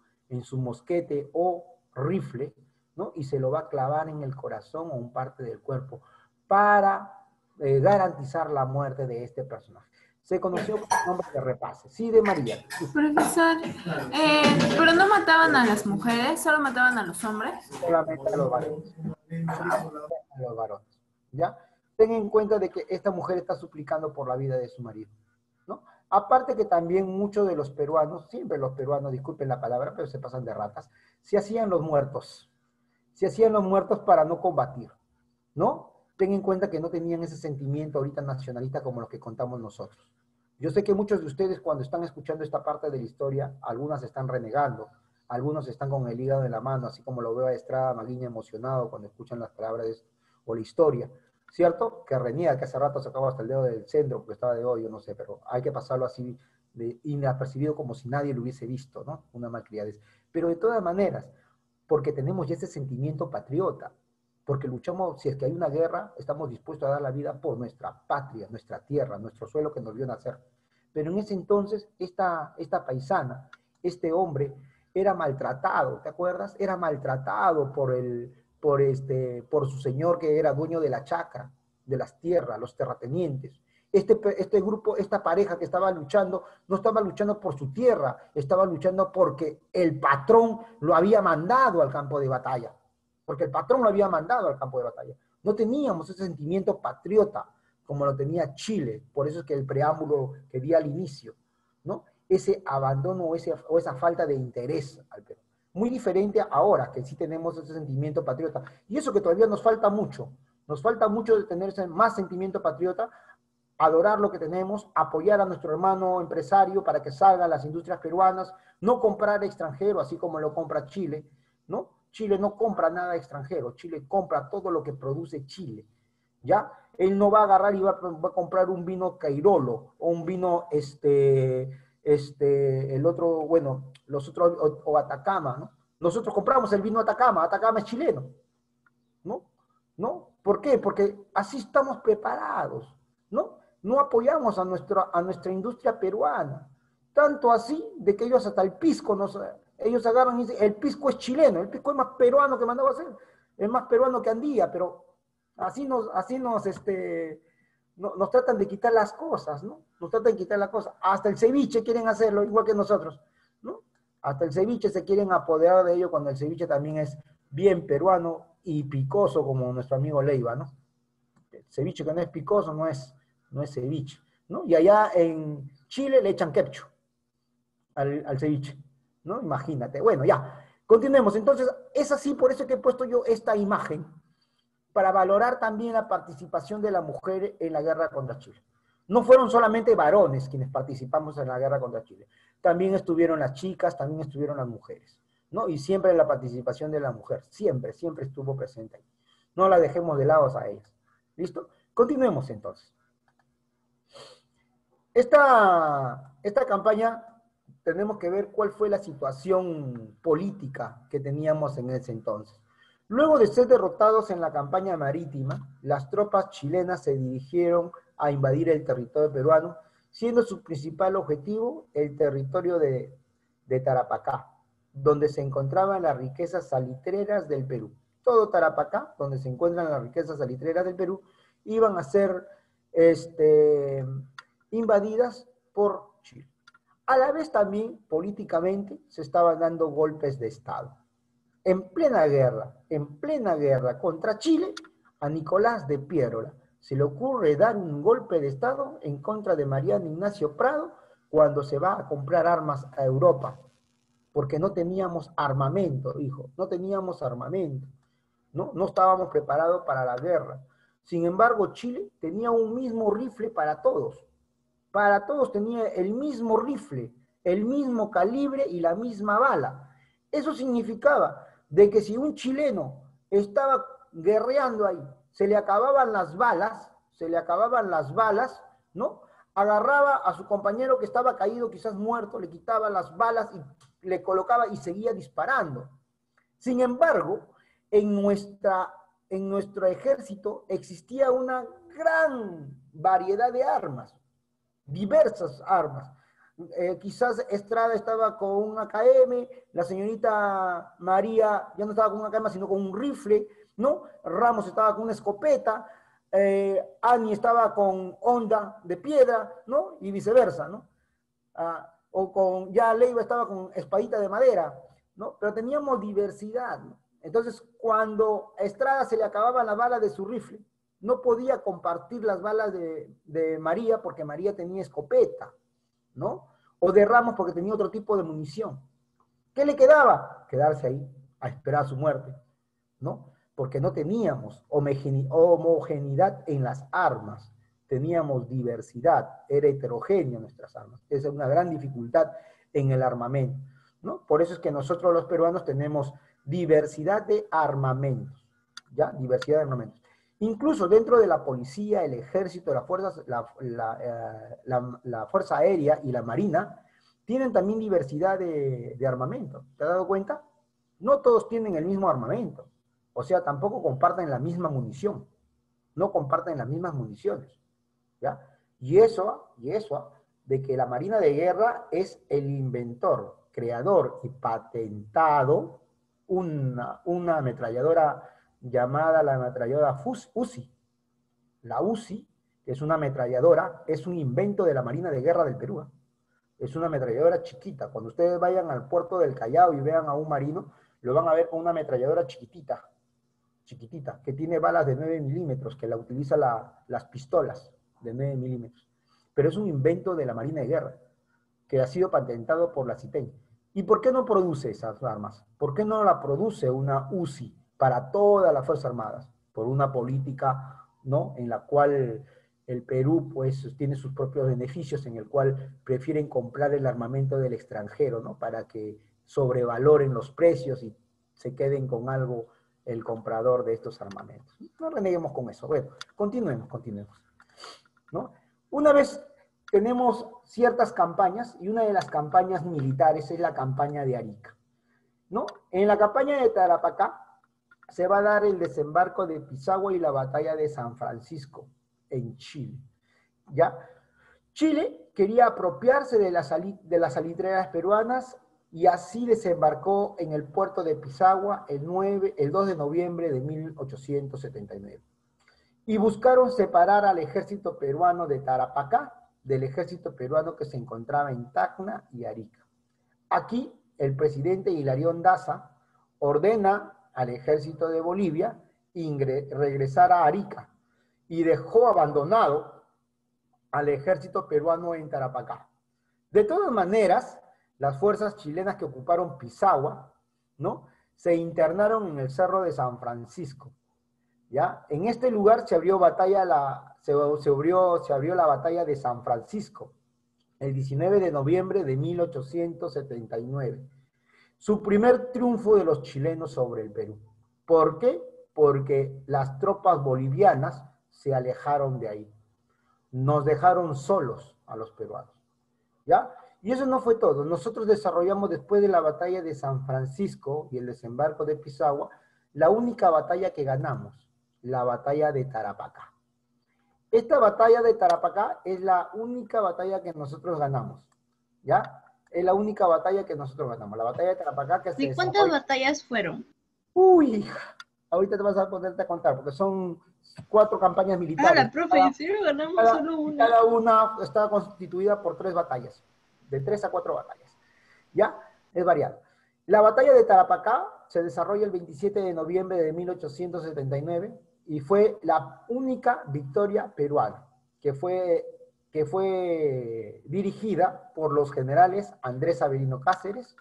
mosquete o rifle, ¿no? Y se lo va a clavar en el corazón o un parte del cuerpo para garantizar la muerte de este personaje. Se conoció con el nombre de repase. Sí, de María. Profesor, pero no mataban a las mujeres, solo mataban a los hombres. Solamente a los varones. A los varones. ¿Ya? Ten en cuenta de que esta mujer está suplicando por la vida de su marido, ¿no? Aparte que también muchos de los peruanos, siempre los peruanos, disculpen la palabra, pero se pasan de ratas, se hacían los muertos. Se hacían los muertos para no combatir, ¿no? Ten en cuenta que no tenían ese sentimiento ahorita nacionalista como los que contamos nosotros. Yo sé que muchos de ustedes cuando están escuchando esta parte de la historia, algunas están renegando, algunos están con el hígado en la mano, así como lo veo a Estrada Maguiña emocionado cuando escuchan las palabras o la historia, ¿cierto? Que reniega, que hace rato sacaba hasta el dedo del centro porque estaba de hoyo, no sé, pero hay que pasarlo así de inapercibido como si nadie lo hubiese visto, ¿no? Una malcriadez. Pero de todas maneras, porque tenemos ya ese sentimiento patriota, porque luchamos, si es que hay una guerra, estamos dispuestos a dar la vida por nuestra patria, nuestra tierra, nuestro suelo que nos vio nacer. Pero en ese entonces, esta paisana, este hombre, era maltratado, ¿te acuerdas? Era maltratado por su señor que era dueño de la chacra, de las tierras, los terratenientes. Este grupo, esta pareja que estaba luchando, no estaba luchando por su tierra, estaba luchando porque el patrón lo había mandado al campo de batalla. Porque el patrón lo había mandado al campo de batalla. No teníamos ese sentimiento patriota como lo tenía Chile. Por eso es que el preámbulo que di al inicio, ¿no? Ese abandono o esa falta de interés al Perú. Muy diferente ahora que sí tenemos ese sentimiento patriota. Y eso que todavía nos falta mucho. Nos falta mucho de tener más sentimiento patriota, adorar lo que tenemos, apoyar a nuestro hermano empresario para que salgan las industrias peruanas, no comprar extranjero así como lo compra Chile, ¿no? Chile no compra nada extranjero, Chile compra todo lo que produce Chile, ¿ya? Él no va a agarrar y va a comprar un vino Cairolo, o un vino, el otro, bueno, los otros, o Atacama, ¿no? Nosotros compramos el vino Atacama, Atacama es chileno, ¿no? ¿No? ¿Por qué? Porque así estamos preparados, ¿no? No apoyamos a nuestra industria peruana, tanto así de que ellos hasta el pisco ellos agarran y dicen, el pisco es chileno, el pisco es más peruano que mandaba a hacer, es más peruano que Andía, pero así nos tratan de quitar las cosas, ¿no? Nos tratan de quitar las cosas. Hasta el ceviche quieren hacerlo, igual que nosotros, ¿no? Hasta el ceviche se quieren apoderar de ello cuando el ceviche también es bien peruano y picoso como nuestro amigo Leiva, ¿no? El ceviche que no es picoso no es ceviche, ¿no? Y allá en Chile le echan ketchup al ceviche, ¿no? Imagínate. Bueno, ya, continuemos. Entonces, es así, por eso que he puesto yo esta imagen, para valorar también la participación de la mujer en la guerra contra Chile. No fueron solamente varones quienes participamos en la guerra contra Chile. También estuvieron las chicas, también estuvieron las mujeres, ¿no? Y siempre la participación de la mujer, siempre, siempre estuvo presente ahí. No la dejemos de lado a ellas. ¿Listo? Continuemos entonces. Esta campaña tenemos que ver cuál fue la situación política que teníamos en ese entonces. Luego de ser derrotados en la campaña marítima, las tropas chilenas se dirigieron a invadir el territorio peruano, siendo su principal objetivo el territorio de Tarapacá, donde se encontraban las riquezas salitreras del Perú. Todo Tarapacá, donde se encuentran las riquezas salitreras del Perú, iban a ser invadidas por Chile. A la vez también, políticamente, se estaban dando golpes de Estado. En plena guerra contra Chile, a Nicolás de Piérola se le ocurre dar un golpe de Estado en contra de Mariano Ignacio Prado cuando se va a comprar armas a Europa, porque no teníamos armamento, hijo, no teníamos armamento, no estábamos preparados para la guerra. Sin embargo, Chile tenía un mismo rifle para todos tenía el mismo rifle, el mismo calibre y la misma bala. Eso significaba de que si un chileno estaba guerreando ahí, se le acababan las balas, ¿no? Agarraba a su compañero que estaba caído, quizás muerto, le quitaba las balas y le colocaba y seguía disparando. Sin embargo, en nuestro ejército existía una gran variedad de armas, diversas armas. Quizás Estrada estaba con un AKM, la señorita María ya no estaba con un AKM, sino con un rifle, ¿no? Ramos estaba con una escopeta, Ani estaba con honda de piedra, ¿no? Y viceversa, ¿no? Ya Leiva estaba con espadita de madera, ¿no? Pero teníamos diversidad, ¿no? Entonces, cuando a Estrada se le acababan las balas de su rifle, no podía compartir las balas de María porque María tenía escopeta, ¿no? O de Ramos porque tenía otro tipo de munición. ¿Qué le quedaba? Quedarse ahí a esperar su muerte, ¿no? Porque no teníamos homogeneidad en las armas, teníamos diversidad, era heterogéneo nuestras armas. Esa es una gran dificultad en el armamento, ¿no? Por eso es que nosotros los peruanos tenemos diversidad de armamentos, ¿ya? Diversidad de armamentos. Incluso dentro de la policía, el ejército, la Fuerza Aérea y la Marina, tienen también diversidad de armamento. ¿Te has dado cuenta? No todos tienen el mismo armamento. O sea, tampoco comparten la misma munición. No comparten las mismas municiones, ¿ya? Y eso de que la Marina de Guerra es el inventor, creador y patentado una ametralladora llamada la ametralladora UCI. La UCI, que es una ametralladora, es un invento de la Marina de Guerra del Perú. Es una ametralladora chiquita. Cuando ustedes vayan al puerto del Callao y vean a un marino, lo van a ver con una ametralladora chiquitita, que tiene balas de 9 milímetros, que la utiliza las pistolas de 9 milímetros. Pero es un invento de la Marina de Guerra, que ha sido patentado por la CITEN. ¿Y por qué no produce esas armas? ¿Por qué no la produce una UCI para todas las Fuerzas Armadas? Por una política, ¿no?, en la cual el Perú pues tiene sus propios beneficios, en el cual prefieren comprar el armamento del extranjero, ¿no?, para que sobrevaloren los precios y se queden con algo el comprador de estos armamentos. No reneguemos con eso. Bueno, continuemos, ¿no? Una vez tenemos ciertas campañas, y una de las campañas militares es la campaña de Arica, ¿no? En la campaña de Tarapacá se va a dar el desembarco de Pisagua y la batalla de San Francisco en Chile, ¿ya? Chile quería apropiarse de las salitreras peruanas y así desembarcó en el puerto de Pisagua el 2 de noviembre de 1879. Y buscaron separar al ejército peruano de Tarapacá del ejército peruano que se encontraba en Tacna y Arica. Aquí el presidente Hilarión Daza ordena al ejército de Bolivia regresar a Arica y dejó abandonado al ejército peruano en Tarapacá. De todas maneras, las fuerzas chilenas que ocuparon Pisagua, ¿no?, se internaron en el Cerro de San Francisco, ¿ya? En este lugar se abrió la batalla de San Francisco, el 19 de noviembre de 1879. su primer triunfo de los chilenos sobre el Perú. ¿Por qué? Porque las tropas bolivianas se alejaron de ahí. Nos dejaron solos a los peruanos, ¿ya? Y eso no fue todo. Nosotros desarrollamos, después de la batalla de San Francisco y el desembarco de Pisagua, la única batalla que ganamos, la batalla de Tarapacá. Esta batalla de Tarapacá es la única batalla que nosotros ganamos, ¿ya? Es la única batalla que nosotros ganamos. La batalla de Tarapacá que se ¿Y cuántas desarrolla... batallas fueron? Uy, hija, ahorita te vas a ponerte a contar, porque son 4 campañas Ah, militares. la profe, en serio ganamos solo una. Cada una está constituida por 3 batallas, de 3 a 4 batallas. ¿Ya? Es variado. La batalla de Tarapacá se desarrolla el 27 de noviembre de 1879 y fue la única victoria peruana, que fue dirigida por los generales Andrés Avelino Cáceres,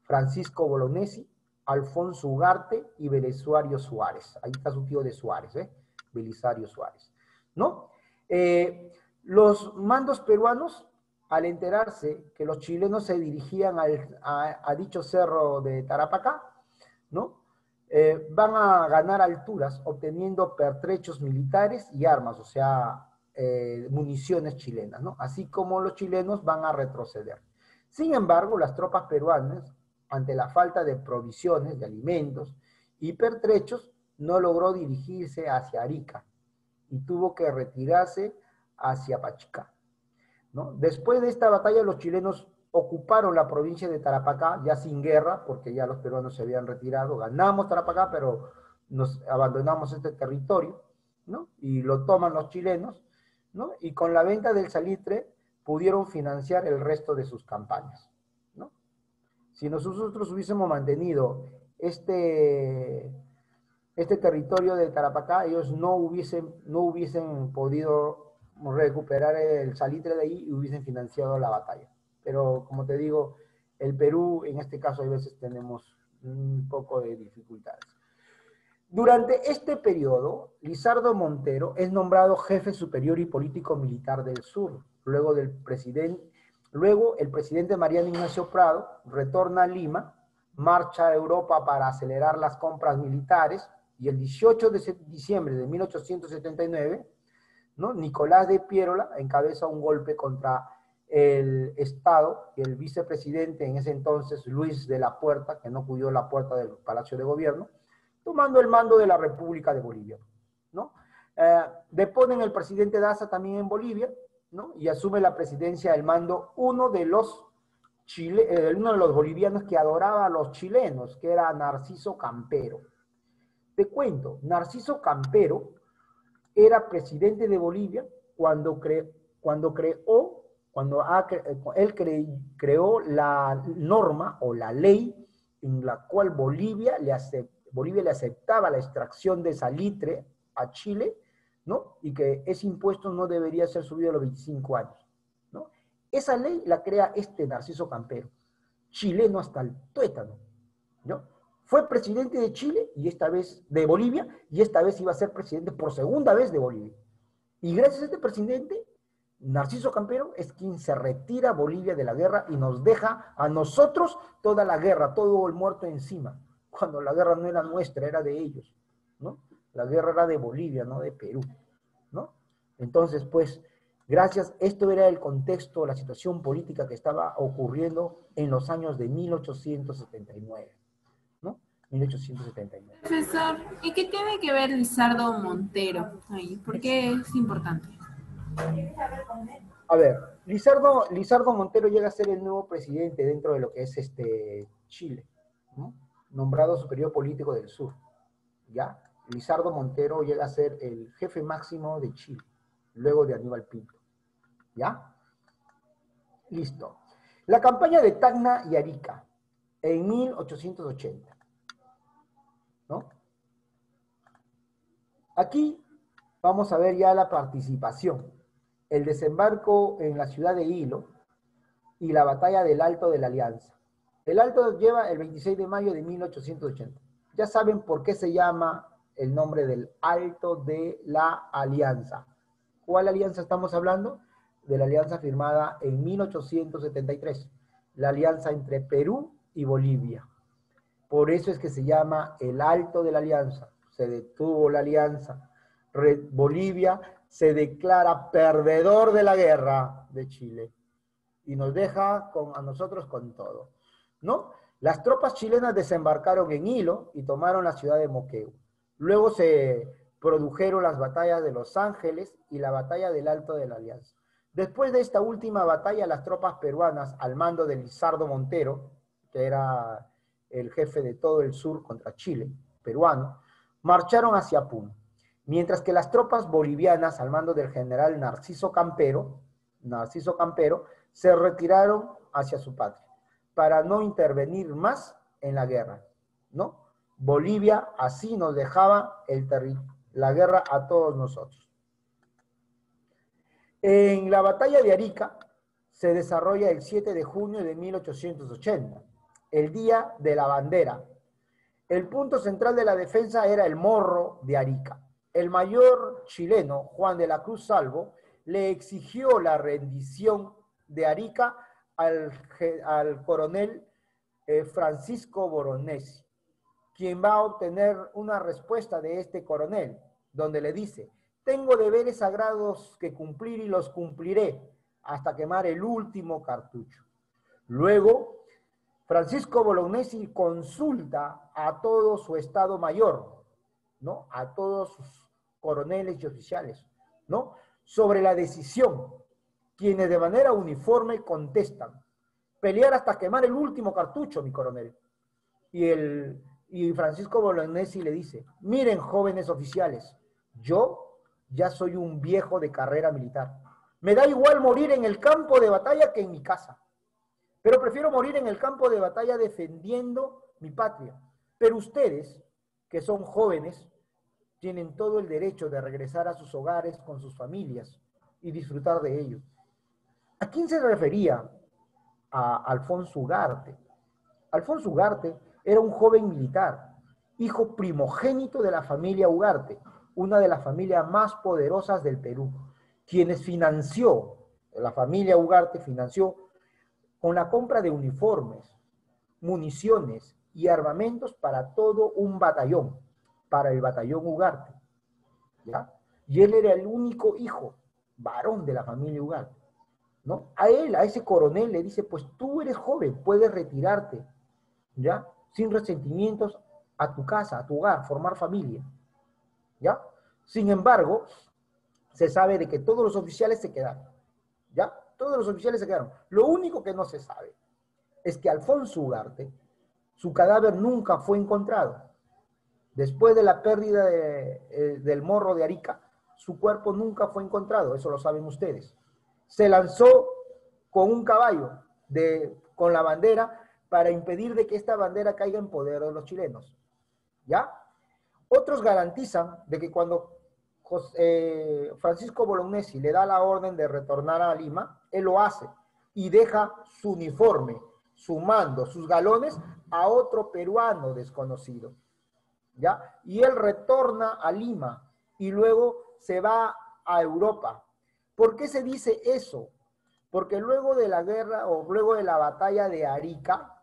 Francisco Bolognesi, Alfonso Ugarte y Belisario Suárez. Ahí está su tío de Suárez, Belisario Suárez, ¿no? Los mandos peruanos, al enterarse que los chilenos se dirigían a dicho cerro de Tarapacá, ¿no? Van a ganar alturas obteniendo pertrechos militares y armas, o sea, municiones chilenas, ¿no? Así como los chilenos van a retroceder. Sin embargo, las tropas peruanas, ante la falta de provisiones, de alimentos y pertrechos, no logró dirigirse hacia Arica y tuvo que retirarse hacia Pachicá, ¿no? Después de esta batalla, los chilenos ocuparon la provincia de Tarapacá, ya sin guerra, porque ya los peruanos se habían retirado. Ganamos Tarapacá, pero nos abandonamos este territorio, ¿no? Y lo toman los chilenos, ¿no? Y con la venta del salitre pudieron financiar el resto de sus campañas, ¿no? Si nosotros hubiésemos mantenido este territorio de Tarapacá, ellos no hubiesen podido recuperar el salitre de ahí y hubiesen financiado la batalla. Pero, como te digo, el Perú, en este caso, a veces tenemos un poco de dificultades. Durante este periodo, Lizardo Montero es nombrado jefe superior y político militar del sur. Luego el presidente Mariano Ignacio Prado retorna a Lima, marcha a Europa para acelerar las compras militares, y el 18 de diciembre de 1879, ¿no? Nicolás de Piérola encabeza un golpe contra el Estado, y el vicepresidente en ese entonces, Luis de la Puerta, que no cuidó la puerta del Palacio de Gobierno, tomando el mando de la República de Bolivia, ¿no? Deponen el presidente Daza también en Bolivia, ¿no? Y asume la presidencia del mando uno de los bolivianos que adoraba a los chilenos, que era Narciso Campero. Te cuento, Narciso Campero era presidente de Bolivia cuando él creó la norma o la ley en la cual Bolivia le aceptaba la extracción de salitre a Chile, ¿no? Y que ese impuesto no debería ser subido a los 25 años, ¿no? Esa ley la crea Narciso Campero, chileno hasta el tuétano, ¿no? Fue presidente de Chile y esta vez de Bolivia, y esta vez iba a ser presidente por segunda vez de Bolivia. Y gracias a este presidente, Narciso Campero es quien se retira a Bolivia de la guerra y nos deja a nosotros toda la guerra, todo el muerto encima, cuando la guerra no era nuestra, era de ellos, ¿no? La guerra era de Bolivia, no de Perú, ¿no? Entonces, pues, gracias, esto era el contexto, la situación política que estaba ocurriendo en los años de 1879, ¿no? 1879. Profesor, ¿y qué tiene que ver Lizardo Montero ahí? ¿Por qué es importante? A ver, Lizardo Montero llega a ser el nuevo presidente dentro de lo que es Chile, ¿no? Nombrado superior político del sur, ¿ya? Lizardo Montero llega a ser el jefe máximo de Chile, luego de Aníbal Pinto, ¿ya? Listo. La campaña de Tacna y Arica, en 1880, ¿no? Aquí vamos a ver ya la participación, el desembarco en la ciudad de Hilo y la batalla del Alto de la Alianza. El Alto lleva el 26 de mayo de 1880. Ya saben por qué se llama el nombre del Alto de la Alianza. ¿Cuál alianza estamos hablando? De la alianza firmada en 1873. La alianza entre Perú y Bolivia. Por eso es que se llama el Alto de la Alianza. Se detuvo la alianza. Bolivia se declara perdedor de la guerra de Chile y nos deja a nosotros con todo, ¿no? Las tropas chilenas desembarcaron en Hilo y tomaron la ciudad de Moquegua. Luego se produjeron las batallas de Los Ángeles y la batalla del Alto de la Alianza. Después de esta última batalla, las tropas peruanas, al mando de Lizardo Montero, que era el jefe de todo el sur contra Chile, peruano, marcharon hacia Puno, mientras que las tropas bolivianas, al mando del general Narciso Campero, se retiraron hacia su patria, para no intervenir más en la guerra, ¿no? Bolivia así nos dejaba la guerra a todos nosotros. En la batalla de Arica se desarrolla el 7 de junio de 1880, el Día de la Bandera. El punto central de la defensa era el Morro de Arica. El mayor chileno, Juan de la Cruz Salvo, le exigió la rendición de Arica al coronel Francisco Boronesi, quien va a obtener una respuesta de este coronel, donde le dice: tengo deberes sagrados que cumplir y los cumpliré hasta quemar el último cartucho. Luego, Francisco Bolognesi consulta a todo su Estado Mayor, ¿no? A todos sus coroneles y oficiales, ¿no? Sobre la decisión, quienes de manera uniforme contestan: pelear hasta quemar el último cartucho, mi coronel. Y Francisco Bolognesi le dice: miren, jóvenes oficiales, yo ya soy un viejo de carrera militar. Me da igual morir en el campo de batalla que en mi casa. Pero prefiero morir en el campo de batalla defendiendo mi patria. Pero ustedes, que son jóvenes, tienen todo el derecho de regresar a sus hogares con sus familias y disfrutar de ello. ¿A quién se refería? A Alfonso Ugarte. Alfonso Ugarte era un joven militar, hijo primogénito de la familia Ugarte, una de las familias más poderosas del Perú, la familia Ugarte financió con la compra de uniformes, municiones y armamentos para todo un batallón, para el batallón Ugarte, ¿ya? Y él era el único hijo varón de la familia Ugarte, ¿no? A ese coronel le dice: pues tú eres joven, puedes retirarte, ¿ya? Sin resentimientos a tu casa, a tu hogar, formar familia, ¿ya? Sin embargo, se sabe de que todos los oficiales se quedaron, ¿ya? Todos los oficiales se quedaron. Lo único que no se sabe es que Alfonso Ugarte, su cadáver nunca fue encontrado. Después de la pérdida del Morro de Arica, su cuerpo nunca fue encontrado, eso lo saben ustedes. Se lanzó con un caballo, con la bandera, para impedir de que esta bandera caiga en poder de los chilenos, ¿ya? Otros garantizan de que cuando Francisco Bolognesi le da la orden de retornar a Lima, él lo hace y deja su uniforme, su mando, sus galones a otro peruano desconocido, ¿ya? Y él retorna a Lima y luego se va a Europa. ¿Por qué se dice eso? Porque luego de la guerra o luego de la batalla de Arica,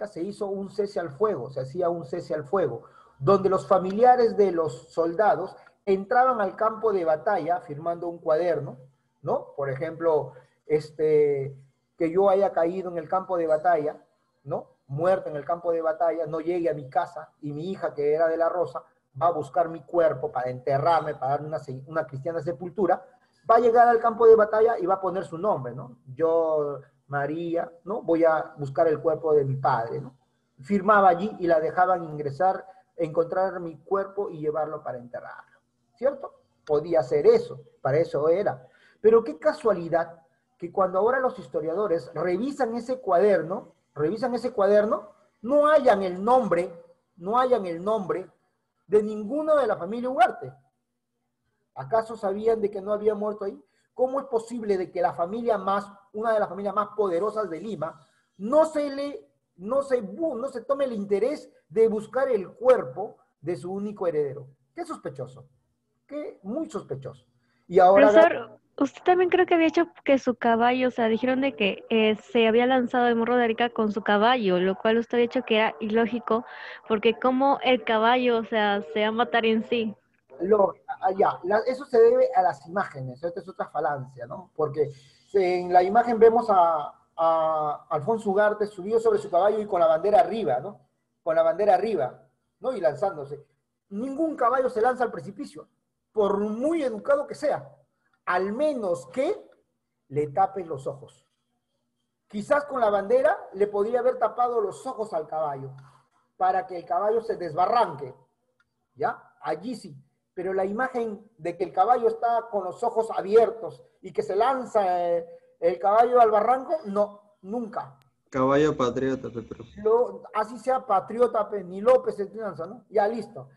se hizo un cese al fuego, se hacía un cese al fuego, donde los familiares de los soldados entraban al campo de batalla firmando un cuaderno, ¿no? Por ejemplo, que yo haya caído en el campo de batalla, ¿no? Muerto en el campo de batalla, no llegue a mi casa y mi hija, que era de la Rosa, va a buscar mi cuerpo para enterrarme, para darme una cristiana sepultura, va a llegar al campo de batalla y va a poner su nombre, ¿no? Yo, María, ¿no? Voy a buscar el cuerpo de mi padre, ¿no? Firmaba allí y la dejaban ingresar, encontrar mi cuerpo y llevarlo para enterrarlo, ¿cierto? Podía hacer eso, para eso era. Pero qué casualidad que cuando ahora los historiadores revisan ese cuaderno, no hayan el nombre de ninguno de la familia Ugarte. ¿Acaso sabían de que no había muerto ahí? ¿Cómo es posible de que una de las familias más poderosas de Lima, no se tome el interés de buscar el cuerpo de su único heredero? Qué sospechoso, muy sospechoso. Y ahora, Profesor, Usted también creo que había hecho que su caballo, o sea, dijeron de que se había lanzado el Morro de Arica con su caballo, lo cual usted había dicho que era ilógico, porque como el caballo, o sea, se va a matar en sí. Eso se debe a las imágenes, esta es otra falacia, ¿no? Porque en la imagen vemos a Alfonso Ugarte subido sobre su caballo y con la bandera arriba, ¿no? Con la bandera arriba, ¿no? Y lanzándose. Ningún caballo se lanza al precipicio, por muy educado que sea, al menos que le tapen los ojos. Quizás con la bandera le podría haber tapado los ojos al caballo, para que el caballo se desbarranque, ¿ya? Allí sí. Pero la imagen de que el caballo está con los ojos abiertos y que se lanza el caballo al barranco, no, nunca. Caballo patriota, pero. Así sea patriota, ni López se lanza, ¿no? Ya, listo.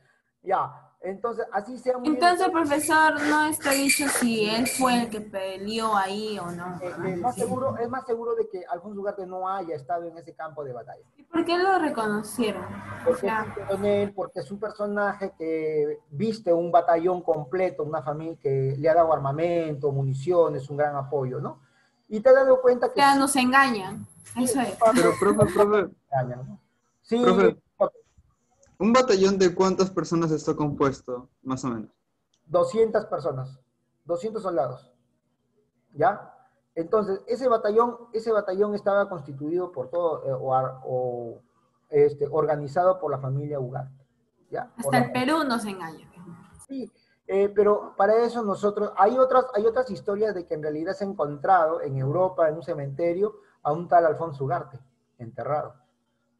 Ya, entonces, así sea muy Entonces, bien. profesor, no está dicho si él fue el que peleó ahí o no. Es más seguro de que Alfonso Ugarte no haya estado en ese campo de batalla. ¿Y por qué lo reconocieron? Porque es un coronel, porque es un personaje que viste un batallón completo, una familia que le ha dado armamento, municiones, un gran apoyo, ¿no? Y te has dado cuenta que... Ya nos engañan, eso es. Pero, profe, ¿no? Sí, profe, ¿un batallón de cuántas personas está compuesto, más o menos? 200 personas, 200 soldados, ¿ya? Entonces, ese batallón estaba constituido por todo, organizado por la familia Ugarte, ¿ya? Hasta el Perú nos engaña. Sí, pero para eso nosotros, hay otras historias de que en realidad se ha encontrado en Europa, en un cementerio, a un tal Alfonso Ugarte, enterrado,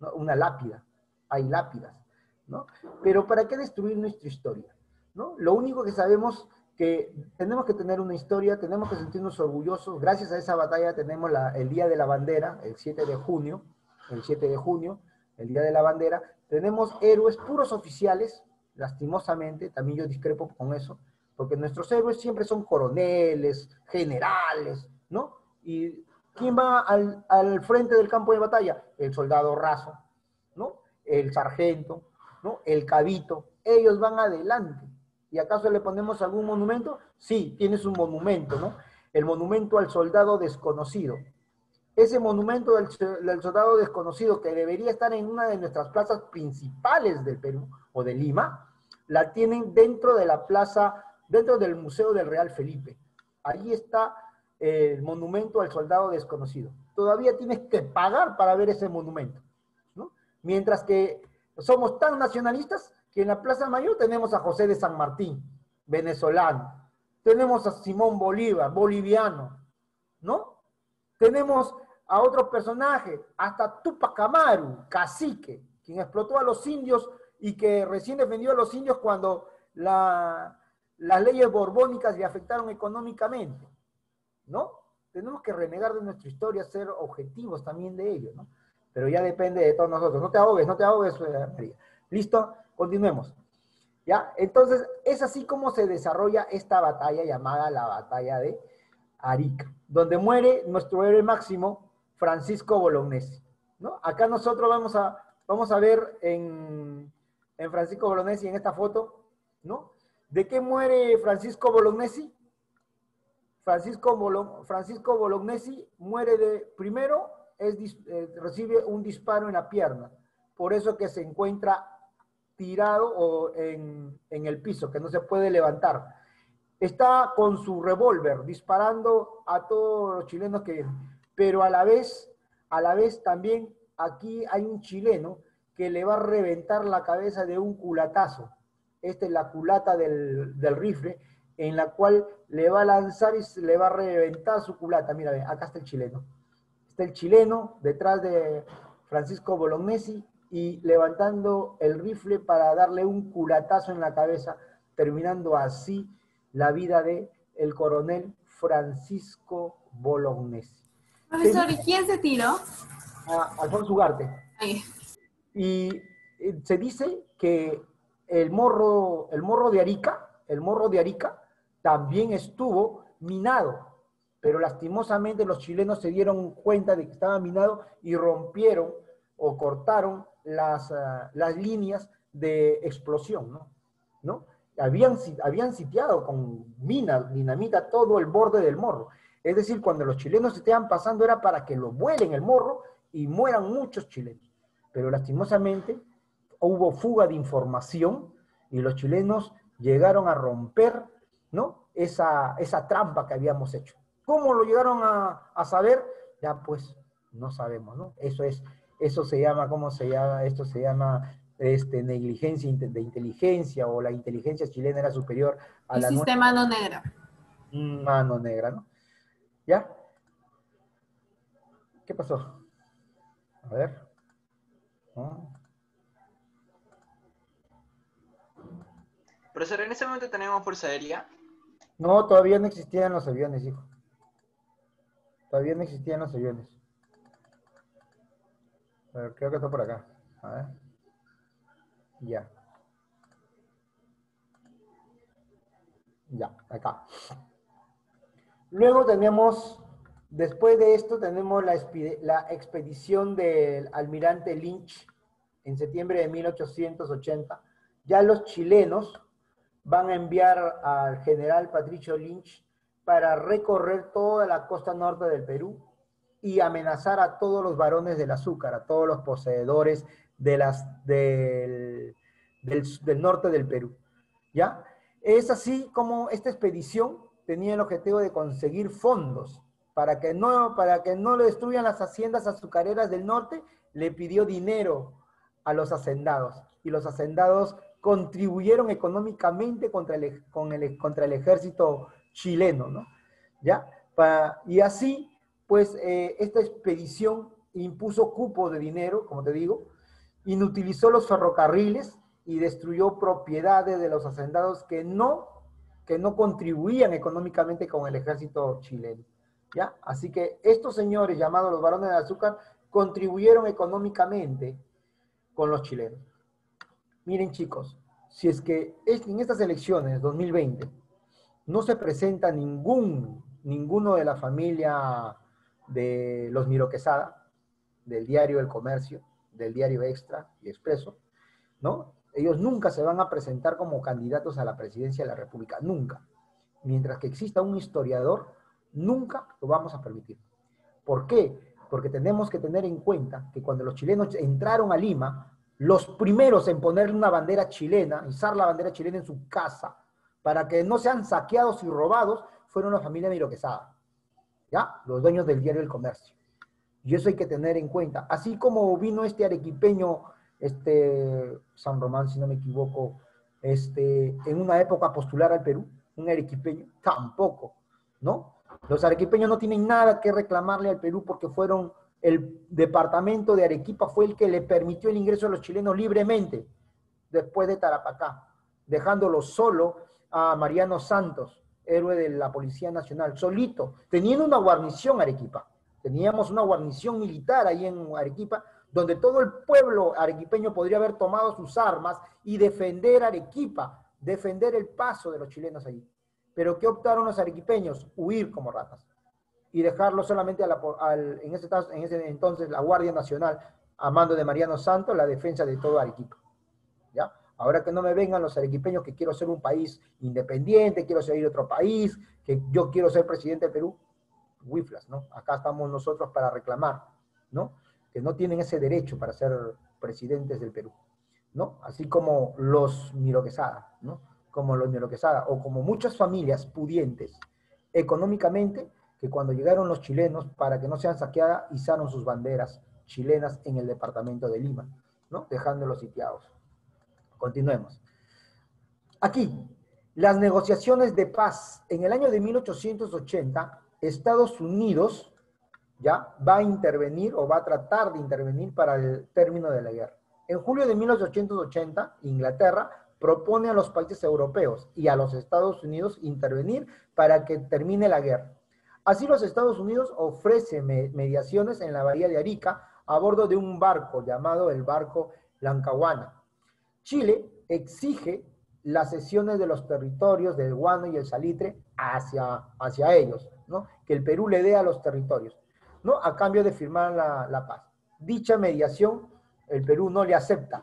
¿no? Una lápida, hay lápidas, ¿no? Pero ¿para qué destruir nuestra historia? ¿No? Lo único que sabemos que tenemos que tener una historia, tenemos que sentirnos orgullosos, gracias a esa batalla tenemos el Día de la Bandera, el 7 de junio, el Día de la Bandera, tenemos héroes puros oficiales, lastimosamente, también yo discrepo con eso, porque nuestros héroes siempre son coroneles, generales, ¿no? ¿Y quién va al frente del campo de batalla? El soldado raso, ¿no? El sargento, ¿no? El cabito, ellos van adelante. ¿Y acaso le ponemos algún monumento? Sí, tienes un monumento, ¿no? El monumento al soldado desconocido. Ese monumento del soldado desconocido, que debería estar en una de nuestras plazas principales del Perú o de Lima, la tienen dentro de la plaza, dentro del Museo del Real Felipe. Ahí está el monumento al soldado desconocido. Todavía tienes que pagar para ver ese monumento, ¿no? Mientras que somos tan nacionalistas que en la Plaza Mayor tenemos a José de San Martín, venezolano. Tenemos a Simón Bolívar, boliviano, ¿no? Tenemos a otros personajes, hasta Tupac Amaru, cacique, quien explotó a los indios y que recién defendió a los indios cuando las leyes borbónicas le afectaron económicamente, ¿no? Tenemos que renegar de nuestra historia, ser objetivos también de ello, ¿no? Pero ya depende de todos nosotros. No te ahogues, María. ¿Listo? Continuemos. ¿Ya? Entonces, es así como se desarrolla esta batalla llamada la batalla de Arica, donde muere nuestro héroe máximo, Francisco Bolognesi, ¿no? Acá nosotros vamos a ver en Francisco Bolognesi, en esta foto, ¿no? ¿De qué muere Francisco Bolognesi? Francisco Bolognesi muere primero recibe un disparo en la pierna, por eso que se encuentra tirado en el piso, que no se puede levantar. Está con su revólver disparando a todos los chilenos que vienen, pero a la vez también aquí hay un chileno que le va a reventar la cabeza de un culatazo. Esta es la culata del rifle, en la cual le va a lanzar y le va a reventar su culata. Mira, acá está el chileno. Está el chileno detrás de Francisco Bolognesi y levantando el rifle para darle un culatazo en la cabeza, terminando así la vida de el coronel Francisco Bolognesi. Profesor, ¿y quién se tiró? Alfonso Ugarte. Ahí. Y se dice que el morro de Arica también estuvo minado, pero lastimosamente los chilenos se dieron cuenta de que estaba minado y rompieron o cortaron las líneas de explosión, ¿no? habían sitiado con dinamita todo el borde del morro. Es decir, cuando los chilenos estaban pasando era para que lo vuelen el morro y mueran muchos chilenos. Pero lastimosamente hubo fuga de información y los chilenos llegaron a romper, ¿no?, esa trampa que habíamos hecho. ¿Cómo lo llegaron a saber? Ya pues no sabemos, ¿no? Eso se llama, ¿cómo se llama? Esto se llama negligencia de inteligencia, o la inteligencia chilena era superior a la nuestra. Mano negra. Mano negra, ¿no? ¿Ya? ¿Qué pasó? A ver. ¿No? Profesor, ¿en ese momento tenemos Fuerza Aérea? No, todavía no existían los aviones, hijo. Todavía no existían los aviones. A ver, creo que está por acá. A ver. Ya. Ya, acá. Luego tenemos, después de esto, tenemos la expedición del almirante Lynch en septiembre de 1880. Ya los chilenos van a enviar al general Patricio Lynch para recorrer toda la costa norte del Perú y amenazar a todos los varones del azúcar, a todos los poseedores del norte del Perú. ¿Ya? Es así como esta expedición tenía el objetivo de conseguir fondos para que no le destruyan las haciendas azucareras del norte. Le pidió dinero a los hacendados, y los hacendados contribuyeron económicamente contra el ejército chileno, ¿no? ¿Ya? Y así, pues, esta expedición impuso cupos de dinero, como te digo, inutilizó los ferrocarriles y destruyó propiedades de los hacendados que no contribuían económicamente con el ejército chileno, ¿ya? Así que estos señores, llamados los varones del azúcar, contribuyeron económicamente con los chilenos. Miren, chicos, si es que en estas elecciones 2020 no se presenta ninguno de la familia de los Miro Quesada, del diario El Comercio, del diario Extra y Expreso, ¿no? Ellos nunca se van a presentar como candidatos a la presidencia de la República, nunca. Mientras que exista un historiador, nunca lo vamos a permitir. ¿Por qué? Porque tenemos que tener en cuenta que cuando los chilenos entraron a Lima, los primeros en ponerle una bandera chilena, izar la bandera chilena en su casa, para que no sean saqueados y robados, fueron la familia Miro Quesada, ¿ya? Los dueños del diario El Comercio. Y eso hay que tener en cuenta. Así como vino este arequipeño, San Román, si no me equivoco, en una época a postular al Perú, un arequipeño, tampoco, ¿no? Los arequipeños no tienen nada que reclamarle al Perú porque el departamento de Arequipa fue el que le permitió el ingreso a los chilenos libremente, después de Tarapacá, dejándolo solo a Mariano Santos, héroe de la Policía Nacional, solito, teniendo una guarnición Arequipa. Teníamos una guarnición militar ahí en Arequipa, donde todo el pueblo arequipeño podría haber tomado sus armas y defender Arequipa, defender el paso de los chilenos allí. Pero ¿qué optaron los arequipeños? Huir como ratas y dejarlo solamente en ese entonces la Guardia Nacional, a mando de Mariano Santos, la defensa de todo Arequipa. ¿Ya? Ahora que no me vengan los arequipeños que quiero ser un país independiente, quiero ser otro país, que yo quiero ser presidente del Perú, huiflas, ¿no? Acá estamos nosotros para reclamar, ¿no? Que no tienen ese derecho para ser presidentes del Perú, ¿no? Así como los Miro Quesada, ¿no? Como los Miro Quesada, o como muchas familias pudientes económicamente, que cuando llegaron los chilenos, para que no sean saqueadas, izaron sus banderas chilenas en el departamento de Lima, ¿no? Dejándolos sitiados. Continuemos. Aquí, las negociaciones de paz. En el año de 1880, Estados Unidos ya va a intervenir o va a tratar de intervenir para el término de la guerra. En julio de 1880, Inglaterra propone a los países europeos y a los Estados Unidos intervenir para que termine la guerra. Así los Estados Unidos ofrecen mediaciones en la bahía de Arica a bordo de un barco llamado el barco Lancahuana. Chile exige las cesiones de los territorios del Guano y el Salitre hacia ellos, ¿no? Que el Perú le dé a los territorios, ¿no? A cambio de firmar la paz. Dicha mediación el Perú no le acepta,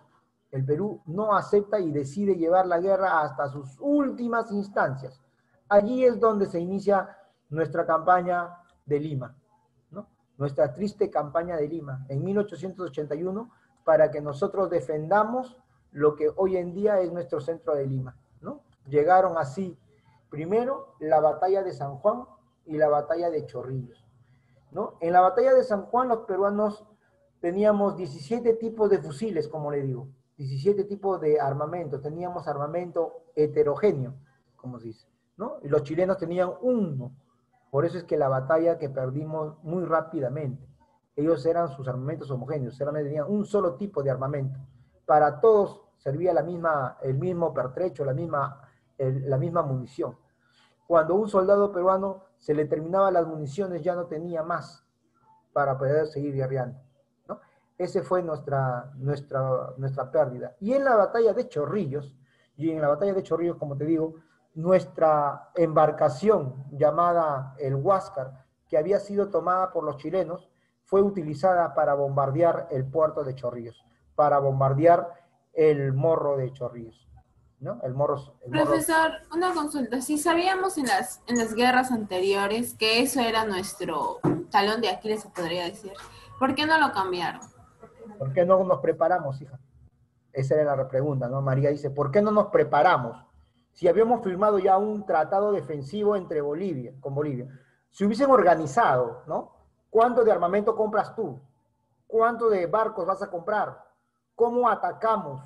El Perú no acepta y decide llevar la guerra hasta sus últimas instancias. Allí es donde se inicia nuestra campaña de Lima, ¿no? Nuestra triste campaña de Lima, en 1881, para que nosotros defendamos lo que hoy en día es nuestro centro de Lima, ¿no? Llegaron así, primero, la batalla de San Juan y la batalla de Chorrillos, ¿no? En la batalla de San Juan, los peruanos teníamos 17 tipos de fusiles, como le digo, 17 tipos de armamento, teníamos armamento heterogéneo, como se dice, ¿no? Y los chilenos tenían uno, por eso es que la batalla que perdimos muy rápidamente, ellos eran sus armamentos homogéneos, solamente tenían un solo tipo de armamento, para todos servía el mismo pertrecho, la misma munición. Cuando un soldado peruano se le terminaban las municiones, ya no tenía más para poder seguir guerreando, ¿no? Esa fue nuestra pérdida. Y en la batalla de Chorrillos, como te digo, nuestra embarcación llamada el Huáscar, que había sido tomada por los chilenos, fue utilizada para bombardear el puerto de Chorrillos, para bombardear el morro de Chorrillos, ¿no? Profesor, una consulta. Si sabíamos en las guerras anteriores que eso era nuestro talón de Aquiles, se podría decir, ¿por qué no lo cambiaron? ¿Por qué no nos preparamos, hija? Esa era la pregunta, ¿no? María dice, ¿por qué no nos preparamos? Si habíamos firmado ya un tratado defensivo con Bolivia. Si hubiesen organizado, ¿no? ¿Cuánto de armamento compras tú? ¿Cuánto de barcos vas a comprar? ¿Cómo atacamos?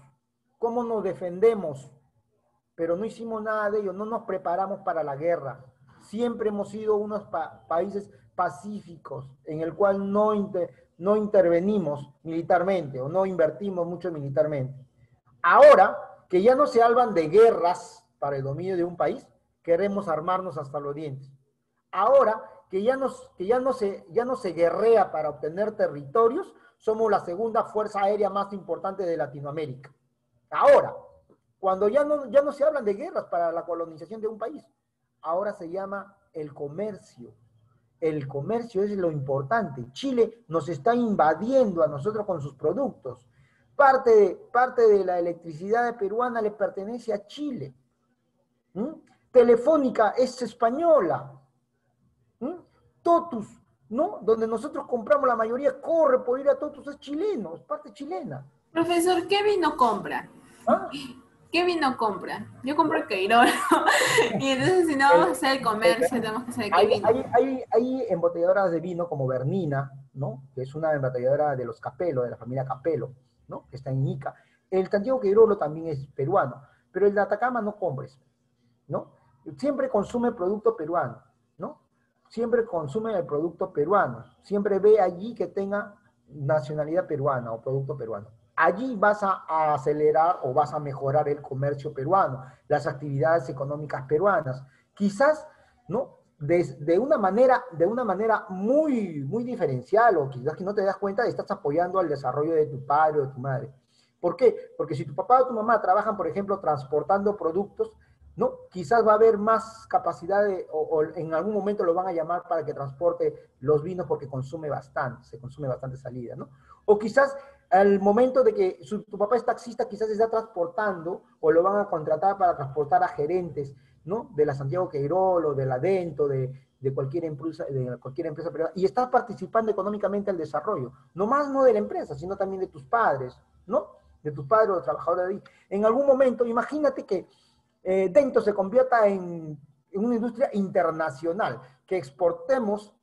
¿Cómo nos defendemos? Pero no hicimos nada de ello, no nos preparamos para la guerra. Siempre hemos sido unos países pacíficos, en el cual no intervenimos militarmente, o no invertimos mucho militarmente. Ahora, que ya no se hablan de guerras para el dominio de un país, queremos armarnos hasta los dientes. Ahora, que ya no se guerrea para obtener territorios, somos la segunda fuerza aérea más importante de Latinoamérica. Ahora, cuando ya no se hablan de guerras para la colonización de un país, ahora se llama el comercio. El comercio es lo importante. Chile nos está invadiendo a nosotros con sus productos. Parte de la electricidad peruana le pertenece a Chile. Telefónica es española. Totus, ¿no? Donde nosotros compramos, la mayoría corre por ir a Totus, es chileno, es parte chilena. Profesor, ¿qué vino compra? ¿Ah? ¿Qué vino compra? Yo compro Queirolo. Y entonces, si no vamos a hacer el comercio, tenemos que saber qué vino. Hay embotelladoras de vino como Bernina, ¿no? Que es una embotelladora de los Capello, de la familia Capello, ¿no? Que está en Ica. El Santiago Queirolo también es peruano, pero el de Atacama no compres, ¿no? Siempre consume producto peruano, ¿no? Siempre consume el producto peruano. Siempre ve allí que tenga nacionalidad peruana o producto peruano. Allí vas a acelerar o vas a mejorar el comercio peruano, las actividades económicas peruanas. Quizás, ¿no? De una manera muy, muy diferencial, o quizás que no te das cuenta, estás apoyando al desarrollo de tu padre o de tu madre. ¿Por qué? Porque si tu papá o tu mamá trabajan, por ejemplo, transportando productos, ¿no? Quizás va a haber más capacidad o en algún momento lo van a llamar para que transporte los vinos porque se consume bastante salida, ¿no? O quizás al momento de que tu papá es taxista, quizás está transportando o lo van a contratar para transportar a gerentes, ¿no? De la Santiago Queirolo, de la Dento, de cualquier empresa privada, y está participando económicamente al desarrollo, no más no de la empresa, sino también de tus padres, ¿no? De tus padres o trabajadores de ahí. En algún momento, imagínate que Dento se convierta en una industria internacional, que exportemos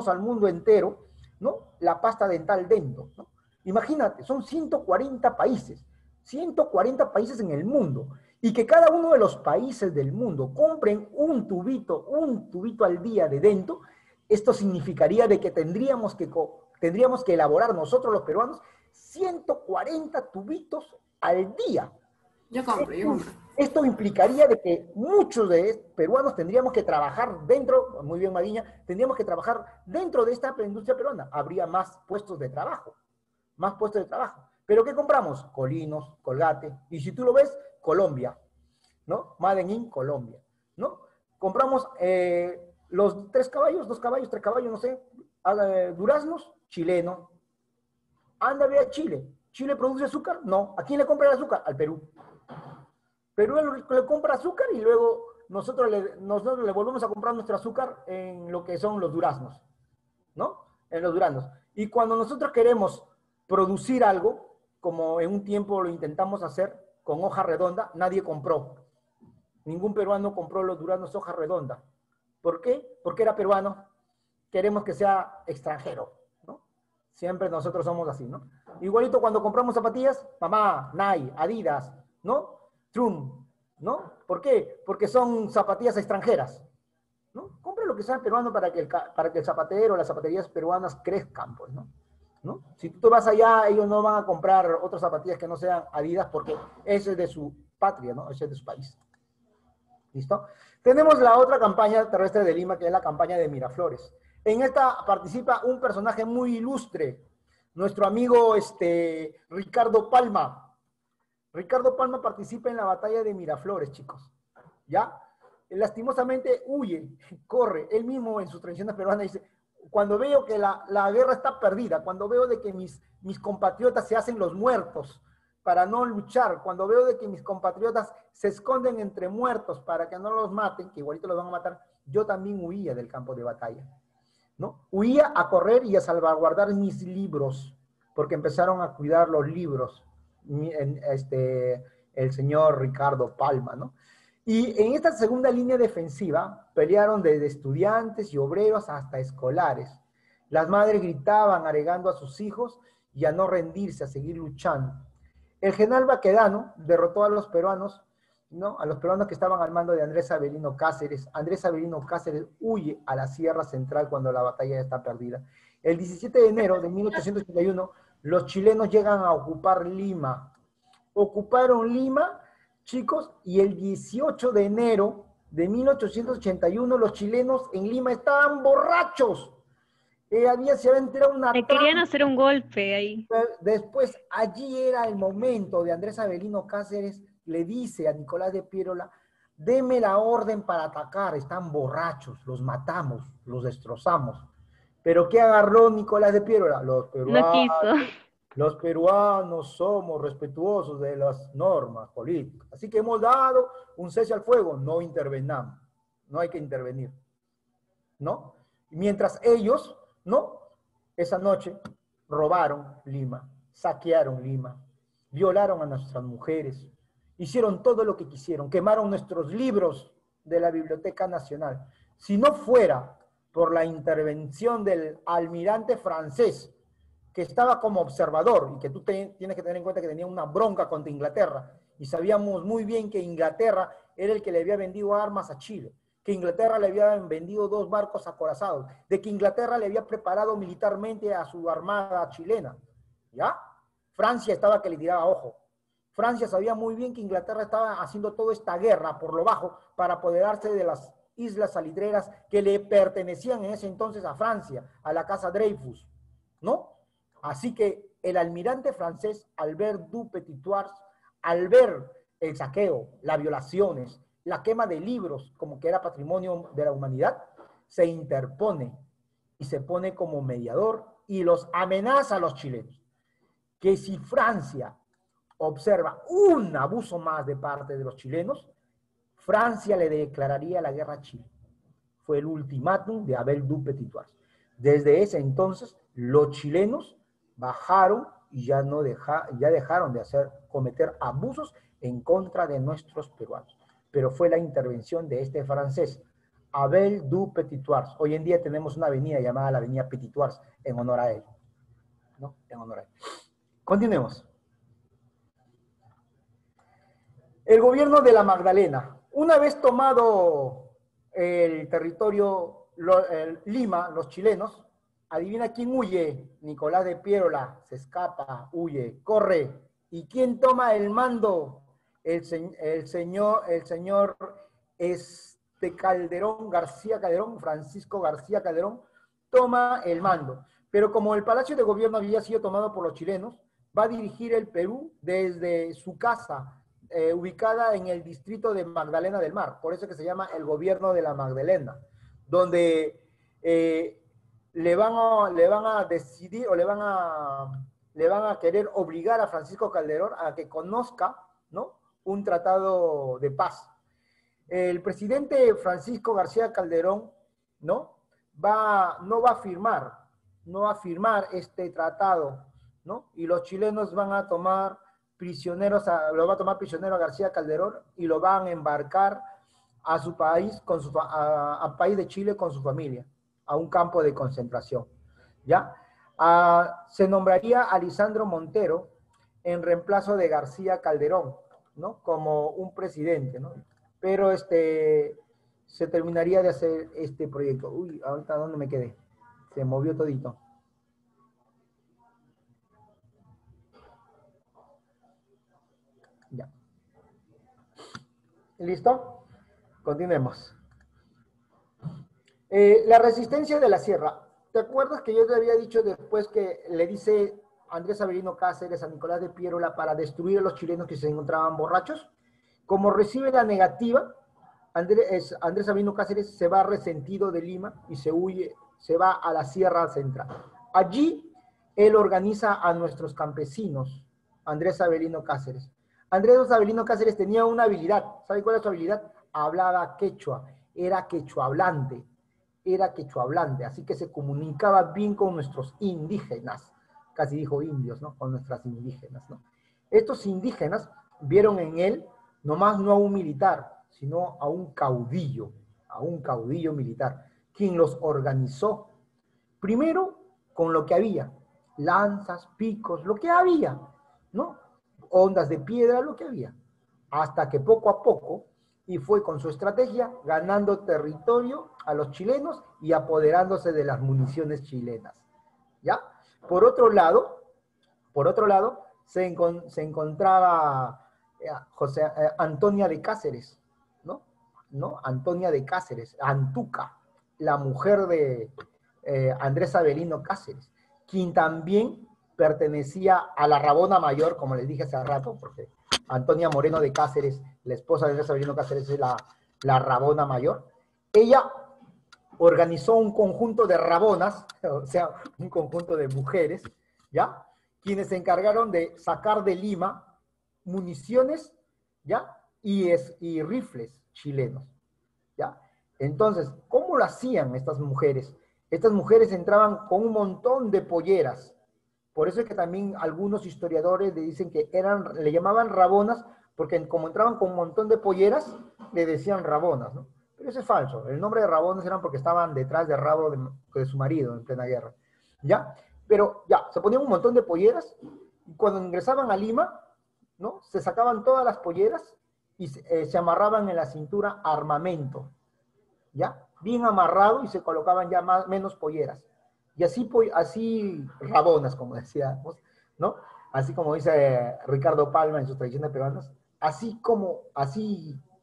al mundo entero, ¿no? La pasta dental Dento, ¿no? Imagínate, son 140 países en el mundo, y que cada uno de los países del mundo compren un tubito al día de Dento. Esto significaría de que tendríamos que elaborar nosotros los peruanos 140 tubitos al día. Yo compro. Esto implicaría de que muchos de peruanos tendríamos que trabajar dentro, muy bien Mariña, tendríamos que trabajar dentro de esta industria peruana. Habría más puestos de trabajo. ¿Pero qué compramos? Colinos, Colgate, y si tú lo ves, Colombia, ¿no? Made in Colombia, ¿no? Compramos los 2 caballos, no sé, duraznos, chileno. Anda, ve a Chile. ¿Chile produce azúcar? No. ¿A quién le compra el azúcar? Al Perú. Perú le compra azúcar y luego nosotros le volvemos a comprar nuestro azúcar en lo que son los duraznos, ¿no? En los duraznos. Y cuando nosotros queremos producir algo, como en un tiempo lo intentamos hacer con hoja redonda, nadie compró. Ningún peruano compró los duraznos hoja redonda. ¿Por qué? Porque era peruano. Queremos que sea extranjero, ¿no? Siempre nosotros somos así, ¿no? Igualito cuando compramos zapatillas, mamá, Nike, Adidas, ¿no? Trump, ¿no? ¿Por qué? Porque son zapatillas extranjeras, ¿no? Compre lo que sea peruano para que el zapatero, las zapaterías peruanas crezcan, pues, ¿no? ¿No? Si tú vas allá, ellos no van a comprar otras zapatillas que no sean Adidas porque ese es de su patria, ¿no? Ese es de su país. ¿Listo? Tenemos la otra campaña terrestre de Lima, que es la campaña de Miraflores. En esta participa un personaje muy ilustre, nuestro amigo Ricardo Palma. Ricardo Palma participa en la batalla de Miraflores, chicos. ¿Ya? Lastimosamente huye, corre. Él mismo en sus tradiciones peruanas dice, cuando veo que la guerra está perdida, cuando veo de que mis compatriotas se hacen los muertos para no luchar, cuando veo de que mis compatriotas se esconden entre muertos para que no los maten, que igualito los van a matar, yo también huía del campo de batalla, ¿no? Huía a correr y a salvaguardar mis libros, porque empezaron a cuidar los libros, el señor Ricardo Palma, ¿no? Y en esta segunda línea defensiva pelearon desde estudiantes y obreros hasta escolares. Las madres gritaban aregando a sus hijos y a no rendirse, a seguir luchando. El general Baquedano derrotó a los peruanos, ¿no? A los peruanos que estaban al mando de Andrés Avelino Cáceres. Andrés Avelino Cáceres huye a la Sierra Central cuando la batalla ya está perdida. El 17 de enero de 1881, los chilenos llegan a ocupar Lima. Ocuparon Lima, chicos, y el 18 de enero de 1881 los chilenos en Lima estaban borrachos. Se había enterado una Le querían hacer un golpe ahí. Después, allí era el momento de Andrés Avelino Cáceres, le dice a Nicolás de Piérola, deme la orden para atacar, están borrachos, los matamos, los destrozamos. Pero ¿qué agarró Nicolás de Piérola? No quiso. Los peruanos somos respetuosos de las normas políticas. Así que hemos dado un cese al fuego, no intervenamos. No hay que intervenir, ¿no? Mientras ellos, ¿no? Esa noche robaron Lima, saquearon Lima, violaron a nuestras mujeres, hicieron todo lo que quisieron, quemaron nuestros libros de la Biblioteca Nacional. Si no fuera por la intervención del almirante francés, que estaba como observador, y que tú tienes que tener en cuenta que tenía una bronca contra Inglaterra, y sabíamos muy bien que Inglaterra era el que le había vendido armas a Chile, que Inglaterra le había vendido 2 barcos acorazados, de que Inglaterra le había preparado militarmente a su armada chilena, ¿ya? Francia estaba que le tiraba ojo. Francia sabía muy bien que Inglaterra estaba haciendo toda esta guerra por lo bajo para apoderarse de las islas salitreras que le pertenecían en ese entonces a Francia, a la casa Dreyfus, ¿no? Así que el almirante francés, Albert du Petit-Thouars, al ver el saqueo, las violaciones, la quema de libros, como que era patrimonio de la humanidad, se interpone y se pone como mediador y los amenaza a los chilenos. Que si Francia observa un abuso más de parte de los chilenos, Francia le declararía la guerra a Chile. Fue el ultimátum de Abel du Petit-Thouars. Desde ese entonces, los chilenos bajaron y ya dejaron de cometer abusos en contra de nuestros peruanos. Pero fue la intervención de este francés, Abel du Petit-Thouars. Hoy en día tenemos una avenida llamada la avenida Petit-Thouars en honor a él, ¿no? En honor a él. Continuemos. El gobierno de la Magdalena. Una vez tomado el territorio Lima, los chilenos, adivina quién huye. Nicolás de Piérola se escapa, huye, corre. ¿Y quién toma el mando? El señor Calderón, García Calderón, Francisco García Calderón, toma el mando. Pero como el Palacio de Gobierno había sido tomado por los chilenos, va a dirigir el Perú desde su casa, ubicada en el distrito de Magdalena del Mar. Por eso que se llama el Gobierno de la Magdalena, donde le van a decidir o le van le van a querer obligar a Francisco Calderón a que conozca, ¿no?, un tratado de paz. El presidente Francisco García Calderón, ¿no?, no va a firmar este tratado, ¿no? Y los chilenos van a tomar prisioneros, lo va a tomar prisionero a García Calderón y lo van a embarcar a su país, a país de Chile con su familia, a un campo de concentración, ¿ya? Se nombraría a Lisandro Montero en reemplazo de García Calderón, ¿no?, como un presidente, ¿no? Pero se terminaría de hacer este proyecto. Uy, ahorita ¿dónde me quedé? Se movió todito. Ya. ¿Listo? Continuemos. La resistencia de la sierra. ¿Te acuerdas que yo te había dicho después que le dice Andrés Avelino Cáceres a Nicolás de Piérola para destruir a los chilenos que se encontraban borrachos? Como recibe la negativa, Andrés Avelino Cáceres se va resentido de Lima y se va a la Sierra Central. Allí él organiza a nuestros campesinos, Andrés Avelino Cáceres. Andrés Avelino Cáceres tenía una habilidad. ¿Sabe cuál es su habilidad? Hablaba quechua, era quechuahablante, así que se comunicaba bien con nuestros indígenas, casi dijo indios, ¿no? Con nuestras indígenas, ¿no? Estos indígenas vieron en él nomás no a un militar, sino a un caudillo militar, quien los organizó, primero con lo que había, lanzas, picos, lo que había, ¿no? Ondas de piedra, lo que había, hasta que poco a poco, y fue con su estrategia ganando territorio a los chilenos y apoderándose de las municiones chilenas, ¿ya? Por otro lado, se encontraba Antonia de Cáceres, ¿no? Antonia de Cáceres, Antuca, la mujer de Andrés Avelino Cáceres, quien también pertenecía a la Rabona Mayor, como les dije hace rato, porque Antonia Moreno de Cáceres, la esposa de Andrés Avelino Cáceres, es la Rabona Mayor. Ella organizó un conjunto de rabonas, o sea, un conjunto de mujeres, ¿ya?, quienes se encargaron de sacar de Lima municiones, ¿ya?, y rifles chilenos, ¿ya? Entonces, ¿cómo lo hacían estas mujeres? Estas mujeres entraban con un montón de polleras. Por eso es que también algunos historiadores le dicen que le llamaban rabonas, porque como entraban con un montón de polleras, le decían rabonas, ¿no? Pero eso es falso. El nombre de rabonas eran porque estaban detrás del rabo de su marido en plena guerra, ¿ya? Pero ya, se ponían un montón de polleras, y cuando ingresaban a Lima, ¿no?, se sacaban todas las polleras y se amarraban en la cintura armamento, ¿ya? Bien amarrado, y se colocaban ya menos polleras. Y así rabonas, como decíamos, ¿no? Así como dice Ricardo Palma en sus tradiciones peruanas, así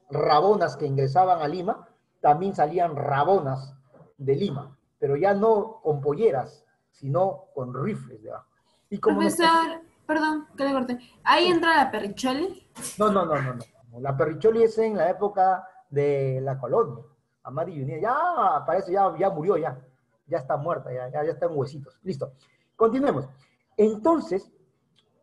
rabonas que ingresaban a Lima, también salían rabonas de Lima, pero ya no con polleras, sino con rifles debajo. Y como Profesor, perdón, que le corté. ¿Ahí entra la Perricholi? No. La Perricholi es en la época de la colonia. Amari Yunia, ya parece, ya murió, ya está muerta, ya está en huesitos. Listo. Continuemos. Entonces,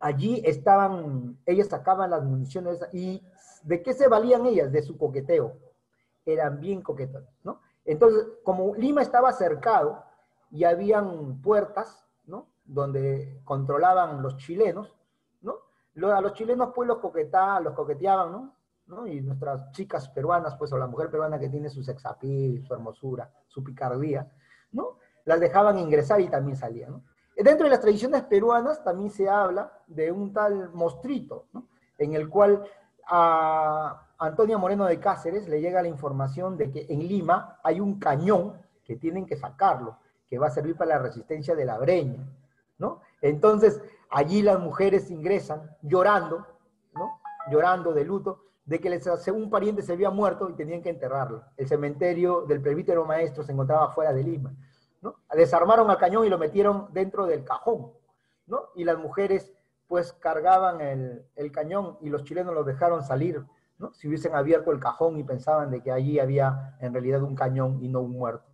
allí ellas sacaban las municiones, y ¿de qué se valían ellas? De su coqueteo. Eran bien coquetones, ¿no? Entonces, como Lima estaba cercado y habían puertas, ¿no?, donde controlaban los chilenos, ¿no?, a los chilenos pues los coqueteaban, ¿no? Y nuestras chicas peruanas, pues, o la mujer peruana que tiene su sex appeal, su hermosura, su picardía, ¿no?, las dejaban ingresar y también salían, ¿no? Dentro de las tradiciones peruanas también se habla de un tal Mostrito, ¿no?, en el cual a Antonia Moreno de Cáceres le llega la información de que en Lima hay un cañón que tienen que sacarlo, que va a servir para la resistencia de la Breña, ¿no? Entonces, allí las mujeres ingresan llorando, ¿no?, llorando de luto, de que un pariente se había muerto y tenían que enterrarlo. El cementerio del presbítero maestro se encontraba fuera de Lima, ¿no? Desarmaron al cañón y lo metieron dentro del cajón, ¿no? Y las mujeres pues cargaban el cañón y los chilenos los dejaron salir, ¿no?, si hubiesen abierto el cajón y pensaban de que allí había en realidad un cañón y no un muerto.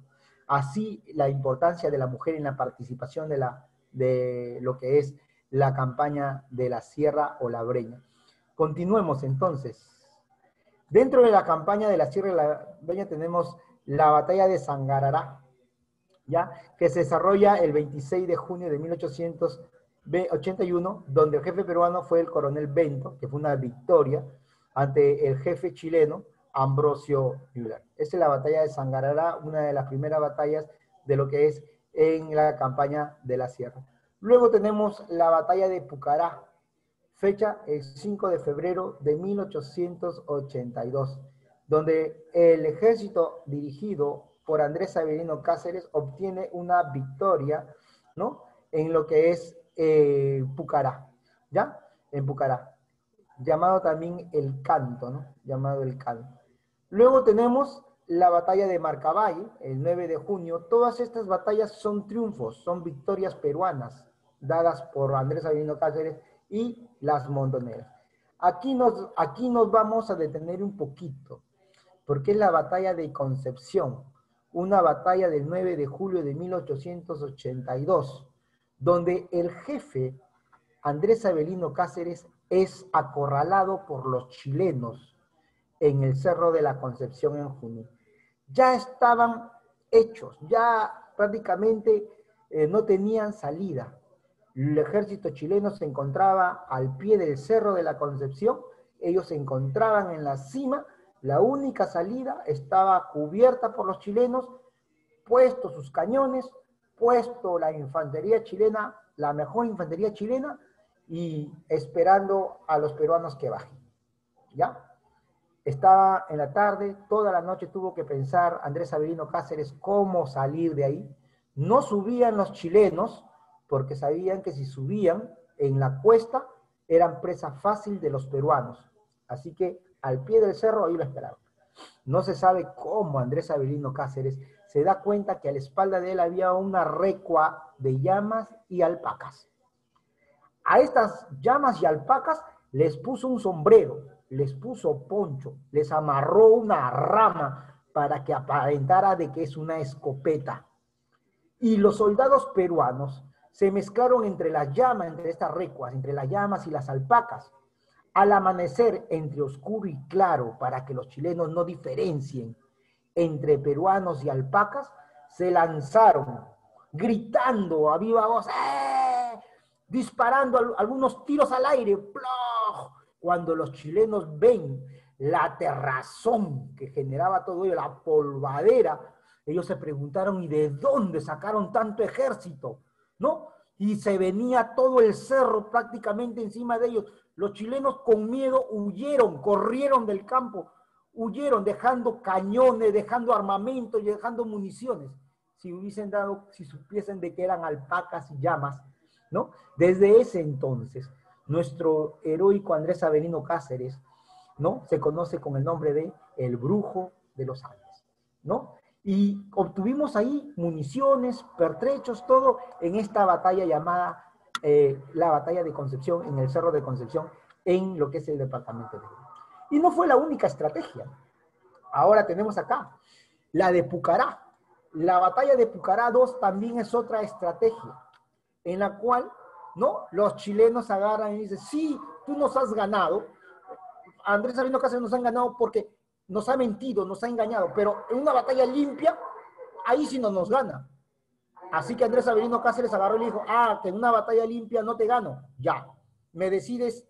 Así la importancia de la mujer en la participación de lo que es la campaña de la Sierra o la Breña. Continuemos entonces. Dentro de la campaña de la Sierra y la Breña tenemos la batalla de Sangarará, ¿ya? Que se desarrolla el 26 de junio de 1881, donde el jefe peruano fue el coronel Bento, que fue una victoria ante el jefe chileno Ambrosio Müller. Esa es la batalla de Sangarará, una de las primeras batallas de lo que es en la campaña de la Sierra. Luego tenemos la batalla de Pucará, fecha el 5 de febrero de 1882, donde el ejército dirigido por Andrés Avelino Cáceres obtiene una victoria, ¿no? En lo que es Pucará, ¿ya? En Pucará, llamado también el Canto, ¿no? Llamado el Canto. Luego tenemos la batalla de Marcavalle, el 9 de junio. Todas estas batallas son triunfos, son victorias peruanas, dadas por Andrés Avelino Cáceres y las montoneras. Aquí nos vamos a detener un poquito, porque es la batalla de Concepción, una batalla del 9 de julio de 1882, donde el jefe Andrés Avelino Cáceres es acorralado por los chilenos en el Cerro de la Concepción en Junín. Ya estaban hechos, ya prácticamente no tenían salida. El ejército chileno se encontraba al pie del Cerro de la Concepción, ellos se encontraban en la cima, la única salida estaba cubierta por los chilenos, puestos sus cañones, puesto la infantería chilena, la mejor infantería chilena, y esperando a los peruanos que bajen, ¿ya? Estaba en la tarde, toda la noche tuvo que pensar Andrés Avelino Cáceres cómo salir de ahí. No subían los chilenos, porque sabían que si subían en la cuesta, eran presa fácil de los peruanos. Así que al pie del cerro ahí lo esperaban. No se sabe cómo Andrés Avelino Cáceres se da cuenta que a la espalda de él había una recua de llamas y alpacas. A estas llamas y alpacas les puso un sombrero, les puso poncho, les amarró una rama para que aparentara de que es una escopeta. Y los soldados peruanos se mezclaron entre las llamas, entre estas recuas, entre las llamas y las alpacas. Al amanecer, entre oscuro y claro, para que los chilenos no diferencien entre peruanos y alpacas, se lanzaron, gritando a viva voz, disparando algunos tiros al aire, ¡plof! Cuando los chilenos ven la aterrazón que generaba todo ello, la polvadera, ellos se preguntaron, ¿y de dónde sacaron tanto ejército? ¿No? Y se venía todo el cerro prácticamente encima de ellos. Los chilenos con miedo huyeron, corrieron del campo, huyeron dejando cañones, dejando armamento y dejando municiones. Si supiesen de que eran alpacas y llamas, ¿no? Desde ese entonces, nuestro heroico Andrés Avelino Cáceres, ¿no? Se conoce con el nombre de el Brujo de los Andes, ¿no? Y obtuvimos ahí municiones, pertrechos, todo en esta batalla llamada la batalla de Concepción, en el Cerro de Concepción, en lo que es el departamento de Lima. Y no fue la única estrategia. Ahora tenemos acá la de Pucará. La batalla de Pucará 2 también es otra estrategia, en la cual, ¿no? Los chilenos agarran y dicen, sí, tú nos has ganado, Andrés Avelino Cáceres nos han ganado porque nos ha mentido, nos ha engañado, pero en una batalla limpia, ahí sí no nos gana. Así que Andrés Avelino Cáceres agarró y le dijo, que en una batalla limpia no te gano, ya. Me decides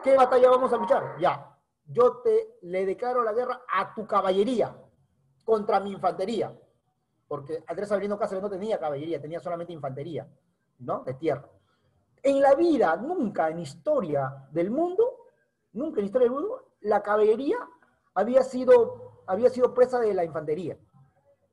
qué batalla vamos a luchar, ya. Yo le declaro la guerra a tu caballería contra mi infantería, porque Andrés Avelino Cáceres no tenía caballería, tenía solamente infantería, ¿no? De tierra. En la vida, nunca en historia del mundo, la caballería había sido presa de la infantería.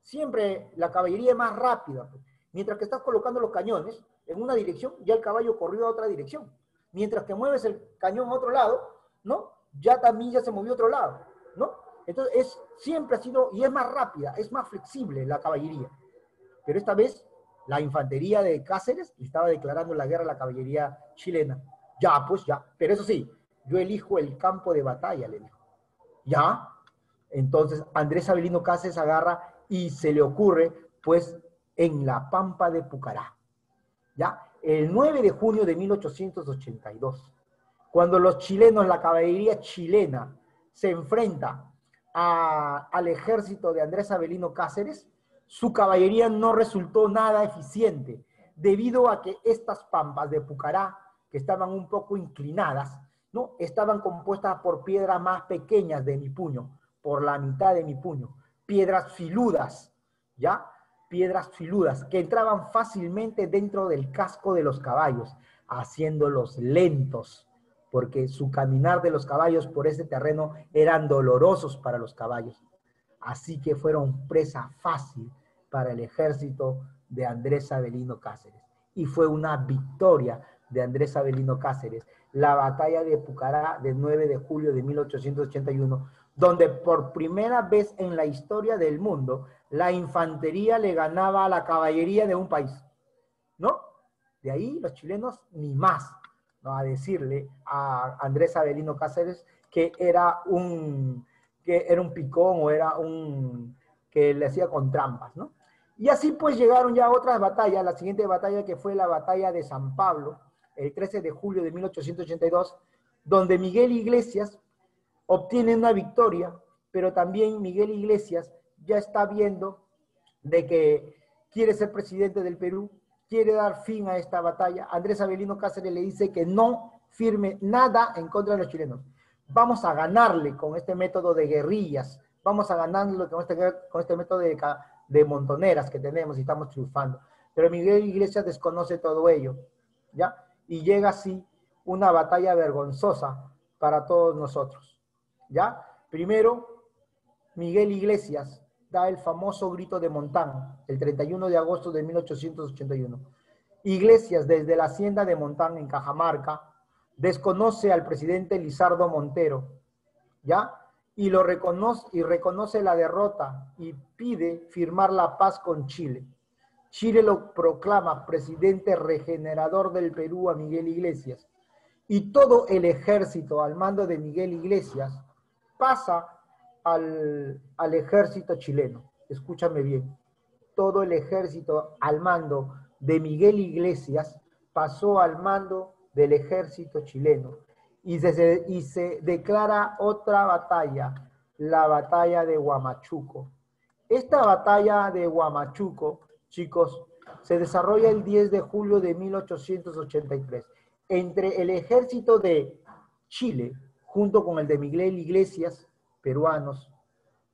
Siempre la caballería es más rápida. Mientras que estás colocando los cañones en una dirección, ya el caballo corrió a otra dirección. Mientras que mueves el cañón a otro lado, ¿no? Ya también se movió a otro lado, ¿no? Entonces, siempre ha sido, y es más rápida, es más flexible la caballería. Pero esta vez, la infantería de Cáceres le estaba declarando la guerra a la caballería chilena. Ya, pues ya. Pero eso sí, yo elijo el campo de batalla, le dijo. ¿Ya? Entonces, Andrés Avelino Cáceres agarra y se le ocurre, pues, en la pampa de Pucará. ¿Ya? el 9 de junio de 1882, cuando los chilenos, la caballería chilena, se enfrenta al ejército de Andrés Avelino Cáceres, su caballería no resultó nada eficiente, debido a que estas pampas de Pucará, que estaban un poco inclinadas, ¿no? Estaban compuestas por piedras más pequeñas de mi puño, por la mitad de mi puño, piedras filudas, ¿ya? Piedras filudas que entraban fácilmente dentro del casco de los caballos, haciéndolos lentos, porque su caminar de los caballos por ese terreno eran dolorosos para los caballos. Así que fueron presa fácil para el ejército de Andrés Avelino Cáceres. Y fue una victoria de Andrés Avelino Cáceres, la batalla de Pucará del 9 de julio de 1881, donde por primera vez en la historia del mundo, la infantería le ganaba a la caballería de un país, ¿no? De ahí los chilenos ni más, ¿no? A decirle a Andrés Avelino Cáceres que era un picón o era un que le hacía con trampas, ¿no? Y así pues llegaron ya otras batallas, la siguiente batalla que fue la batalla de San Pablo, el 13 de julio de 1882, donde Miguel Iglesias obtiene una victoria, pero también Miguel Iglesias ya está viendo de que quiere ser presidente del Perú, quiere dar fin a esta batalla. Andrés Avelino Cáceres le dice que no firme nada en contra de los chilenos. Vamos a ganarle con este método de guerrillas, vamos a ganarle con este método de montoneras que tenemos y estamos triunfando. Pero Miguel Iglesias desconoce todo ello, ¿ya? Y llega así una batalla vergonzosa para todos nosotros, ¿ya? Primero, Miguel Iglesias da el famoso grito de Montán, el 31 de agosto de 1881. Iglesias, desde la hacienda de Montán en Cajamarca, desconoce al presidente Lizardo Montero, ¿ya? Y reconoce la derrota y pide firmar la paz con Chile. Chile lo proclama presidente regenerador del Perú a Miguel Iglesias. Y todo el ejército al mando de Miguel Iglesias pasa al ejército chileno. Escúchame bien. Todo el ejército al mando de Miguel Iglesias pasó al mando del ejército chileno. Y se declara otra batalla, la batalla de Huamachuco. Esta batalla de Huamachuco, chicos, se desarrolla el 10 de julio de 1883 entre el ejército de Chile, junto con el de Miguel Iglesias, peruanos,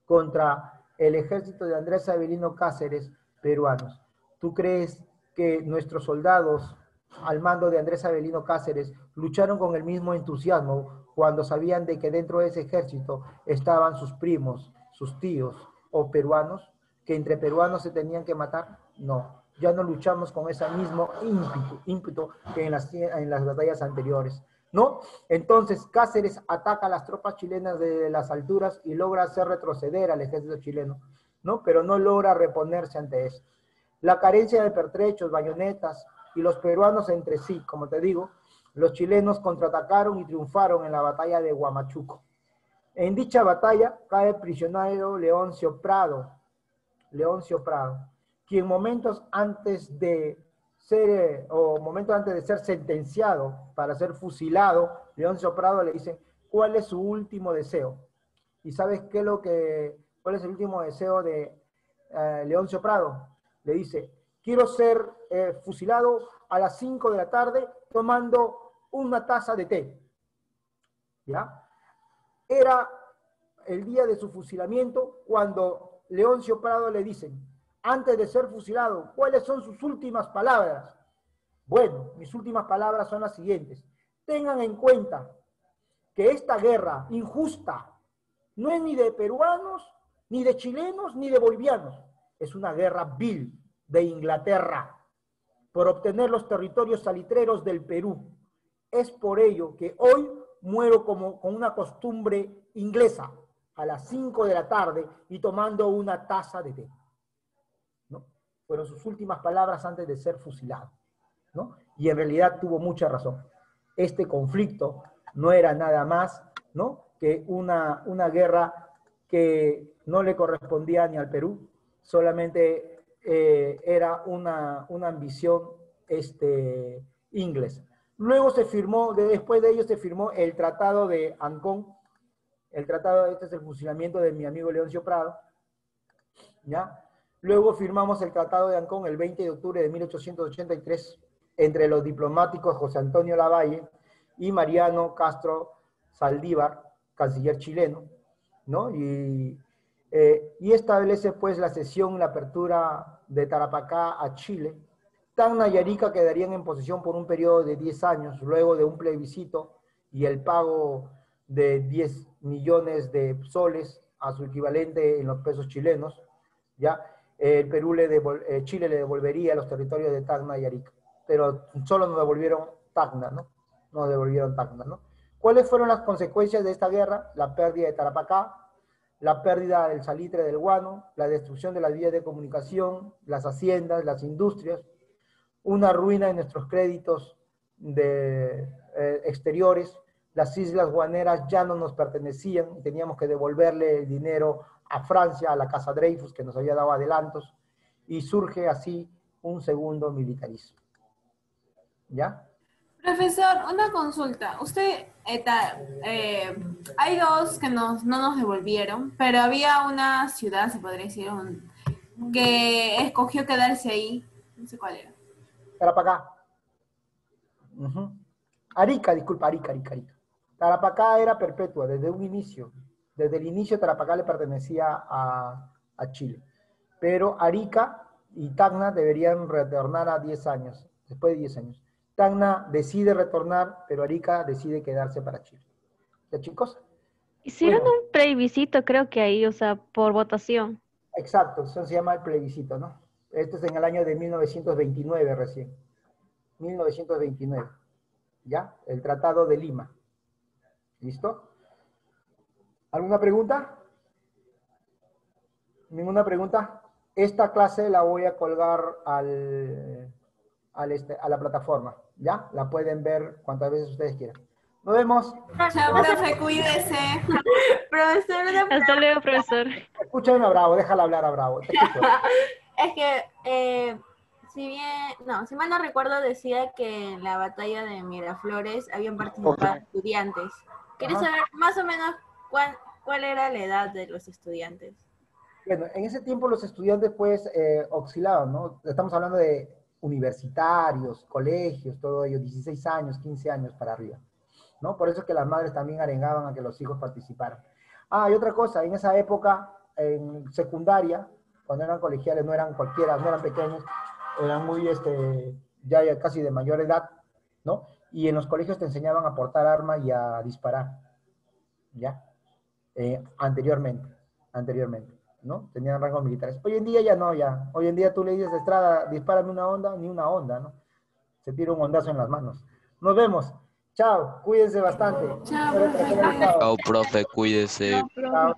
contra el ejército de Andrés Avelino Cáceres, peruanos. ¿Tú crees que nuestros soldados al mando de Andrés Avelino Cáceres lucharon con el mismo entusiasmo cuando sabían de que dentro de ese ejército estaban sus primos, sus tíos o peruanos, que entre peruanos se tenían que matar? No, ya no luchamos con ese mismo ímpetu que en las batallas anteriores, ¿no? Entonces Cáceres ataca a las tropas chilenas de las alturas y logra hacer retroceder al ejército chileno, ¿no? Pero no logra reponerse ante eso. La carencia de pertrechos, bayonetas y los peruanos entre sí, como te digo, los chilenos contraatacaron y triunfaron en la batalla de Huamachuco. En dicha batalla cae prisionero Leoncio Prado, quien momentos antes de ser sentenciado para ser fusilado, Leoncio Prado le dice cuál es su último deseo. ¿Y sabes cuál es el último deseo de Leoncio Prado? Le dice: quiero ser fusilado a las 5 de la tarde tomando una taza de té. ¿Ya? Era el día de su fusilamiento cuando Leoncio Prado le dicen, antes de ser fusilado, ¿cuáles son sus últimas palabras? Bueno, mis últimas palabras son las siguientes. Tengan en cuenta que esta guerra injusta no es ni de peruanos, ni de chilenos, ni de bolivianos. Es una guerra vil de Inglaterra por obtener los territorios salitreros del Perú. Es por ello que hoy muero con una costumbre inglesa, a las 5 de la tarde y tomando una taza de té, ¿no? Fueron sus últimas palabras antes de ser fusilado, ¿no? Y en realidad tuvo mucha razón. Este conflicto no era nada más, ¿no?, que una guerra que no le correspondía ni al Perú, solamente era una ambición inglés. Luego se firmó, después de ello se firmó el Tratado de Ancón. El tratado, este es el funcionamiento de mi amigo Leoncio Prado, ¿ya? Luego firmamos el Tratado de Ancón el 20 de octubre de 1883 entre los diplomáticos José Antonio Lavalle y Mariano Castro Saldívar, canciller chileno, ¿no? Y establece pues la cesión y la apertura de Tarapacá a Chile. Tacna y Arica quedarían en posesión por un periodo de 10 años, luego de un plebiscito y el pago de 10 millones de soles a su equivalente en los pesos chilenos, ¿ya? Chile le devolvería los territorios de Tacna y Arica, pero solo nos devolvieron Tacna, ¿no? Nos devolvieron Tacna, ¿no? ¿Cuáles fueron las consecuencias de esta guerra? La pérdida de Tarapacá, la pérdida del salitre del guano, la destrucción de las vías de comunicación, las haciendas, las industrias, una ruina en nuestros créditos exteriores. Las islas guaneras ya no nos pertenecían, teníamos que devolverle el dinero a Francia, a la Casa Dreyfus, que nos había dado adelantos, y surge así un segundo militarismo. ¿Ya? Profesor, una consulta. Usted, hay dos que no nos devolvieron, pero había una ciudad, se podría decir, que escogió quedarse ahí. No sé cuál era. Tarapacá. Arica, disculpa, Arica. Tarapacá era perpetua desde un inicio. Desde el inicio Tarapacá le pertenecía a Chile. Pero Arica y Tacna deberían retornar a 10 años, después de 10 años. Tacna decide retornar, pero Arica decide quedarse para Chile. ¿Ya, chicos? Hicieron Bueno, un plebiscito, creo que ahí, o sea, por votación. exacto, eso se llama el plebiscito, ¿no? Esto es en el año de 1929 recién. 1929. ¿Ya? El Tratado de Lima. ¿Listo? ¿Alguna pregunta? ¿Ninguna pregunta? Esta clase la voy a colgar a la plataforma, ¿ya? La pueden ver cuantas veces ustedes quieran. Nos vemos. Chao, profe, cuídese. Profesor, Hasta luego, profesor. Escúchame a Bravo, déjala hablar a Bravo. Te escucho. es que, si mal no recuerdo, decía que en la batalla de Miraflores habían participado estudiantes. Quería saber más o menos cuál era la edad de los estudiantes. Bueno, en ese tiempo los estudiantes pues oscilaban, ¿no? Estamos hablando de universitarios, colegios, todo ello, 16 años, 15 años para arriba, ¿no? Por eso es que las madres también arengaban a que los hijos participaran. Ah, y otra cosa, en esa época, en secundaria, cuando eran colegiales, no eran cualquiera, no eran pequeños, eran muy, ya casi de mayor edad, ¿no? Y en los colegios te enseñaban a portar arma y a disparar, ¿ya? Anteriormente, ¿no? Tenían rangos militares. Hoy en día ya no, ya. Hoy en día tú le dices a Estrada, dispárame una onda, ni una onda, ¿no? Se tira un ondazo en las manos. Nos vemos. Chao, cuídense bastante. Chao, profe. Chao, profe, cuídese. Chao.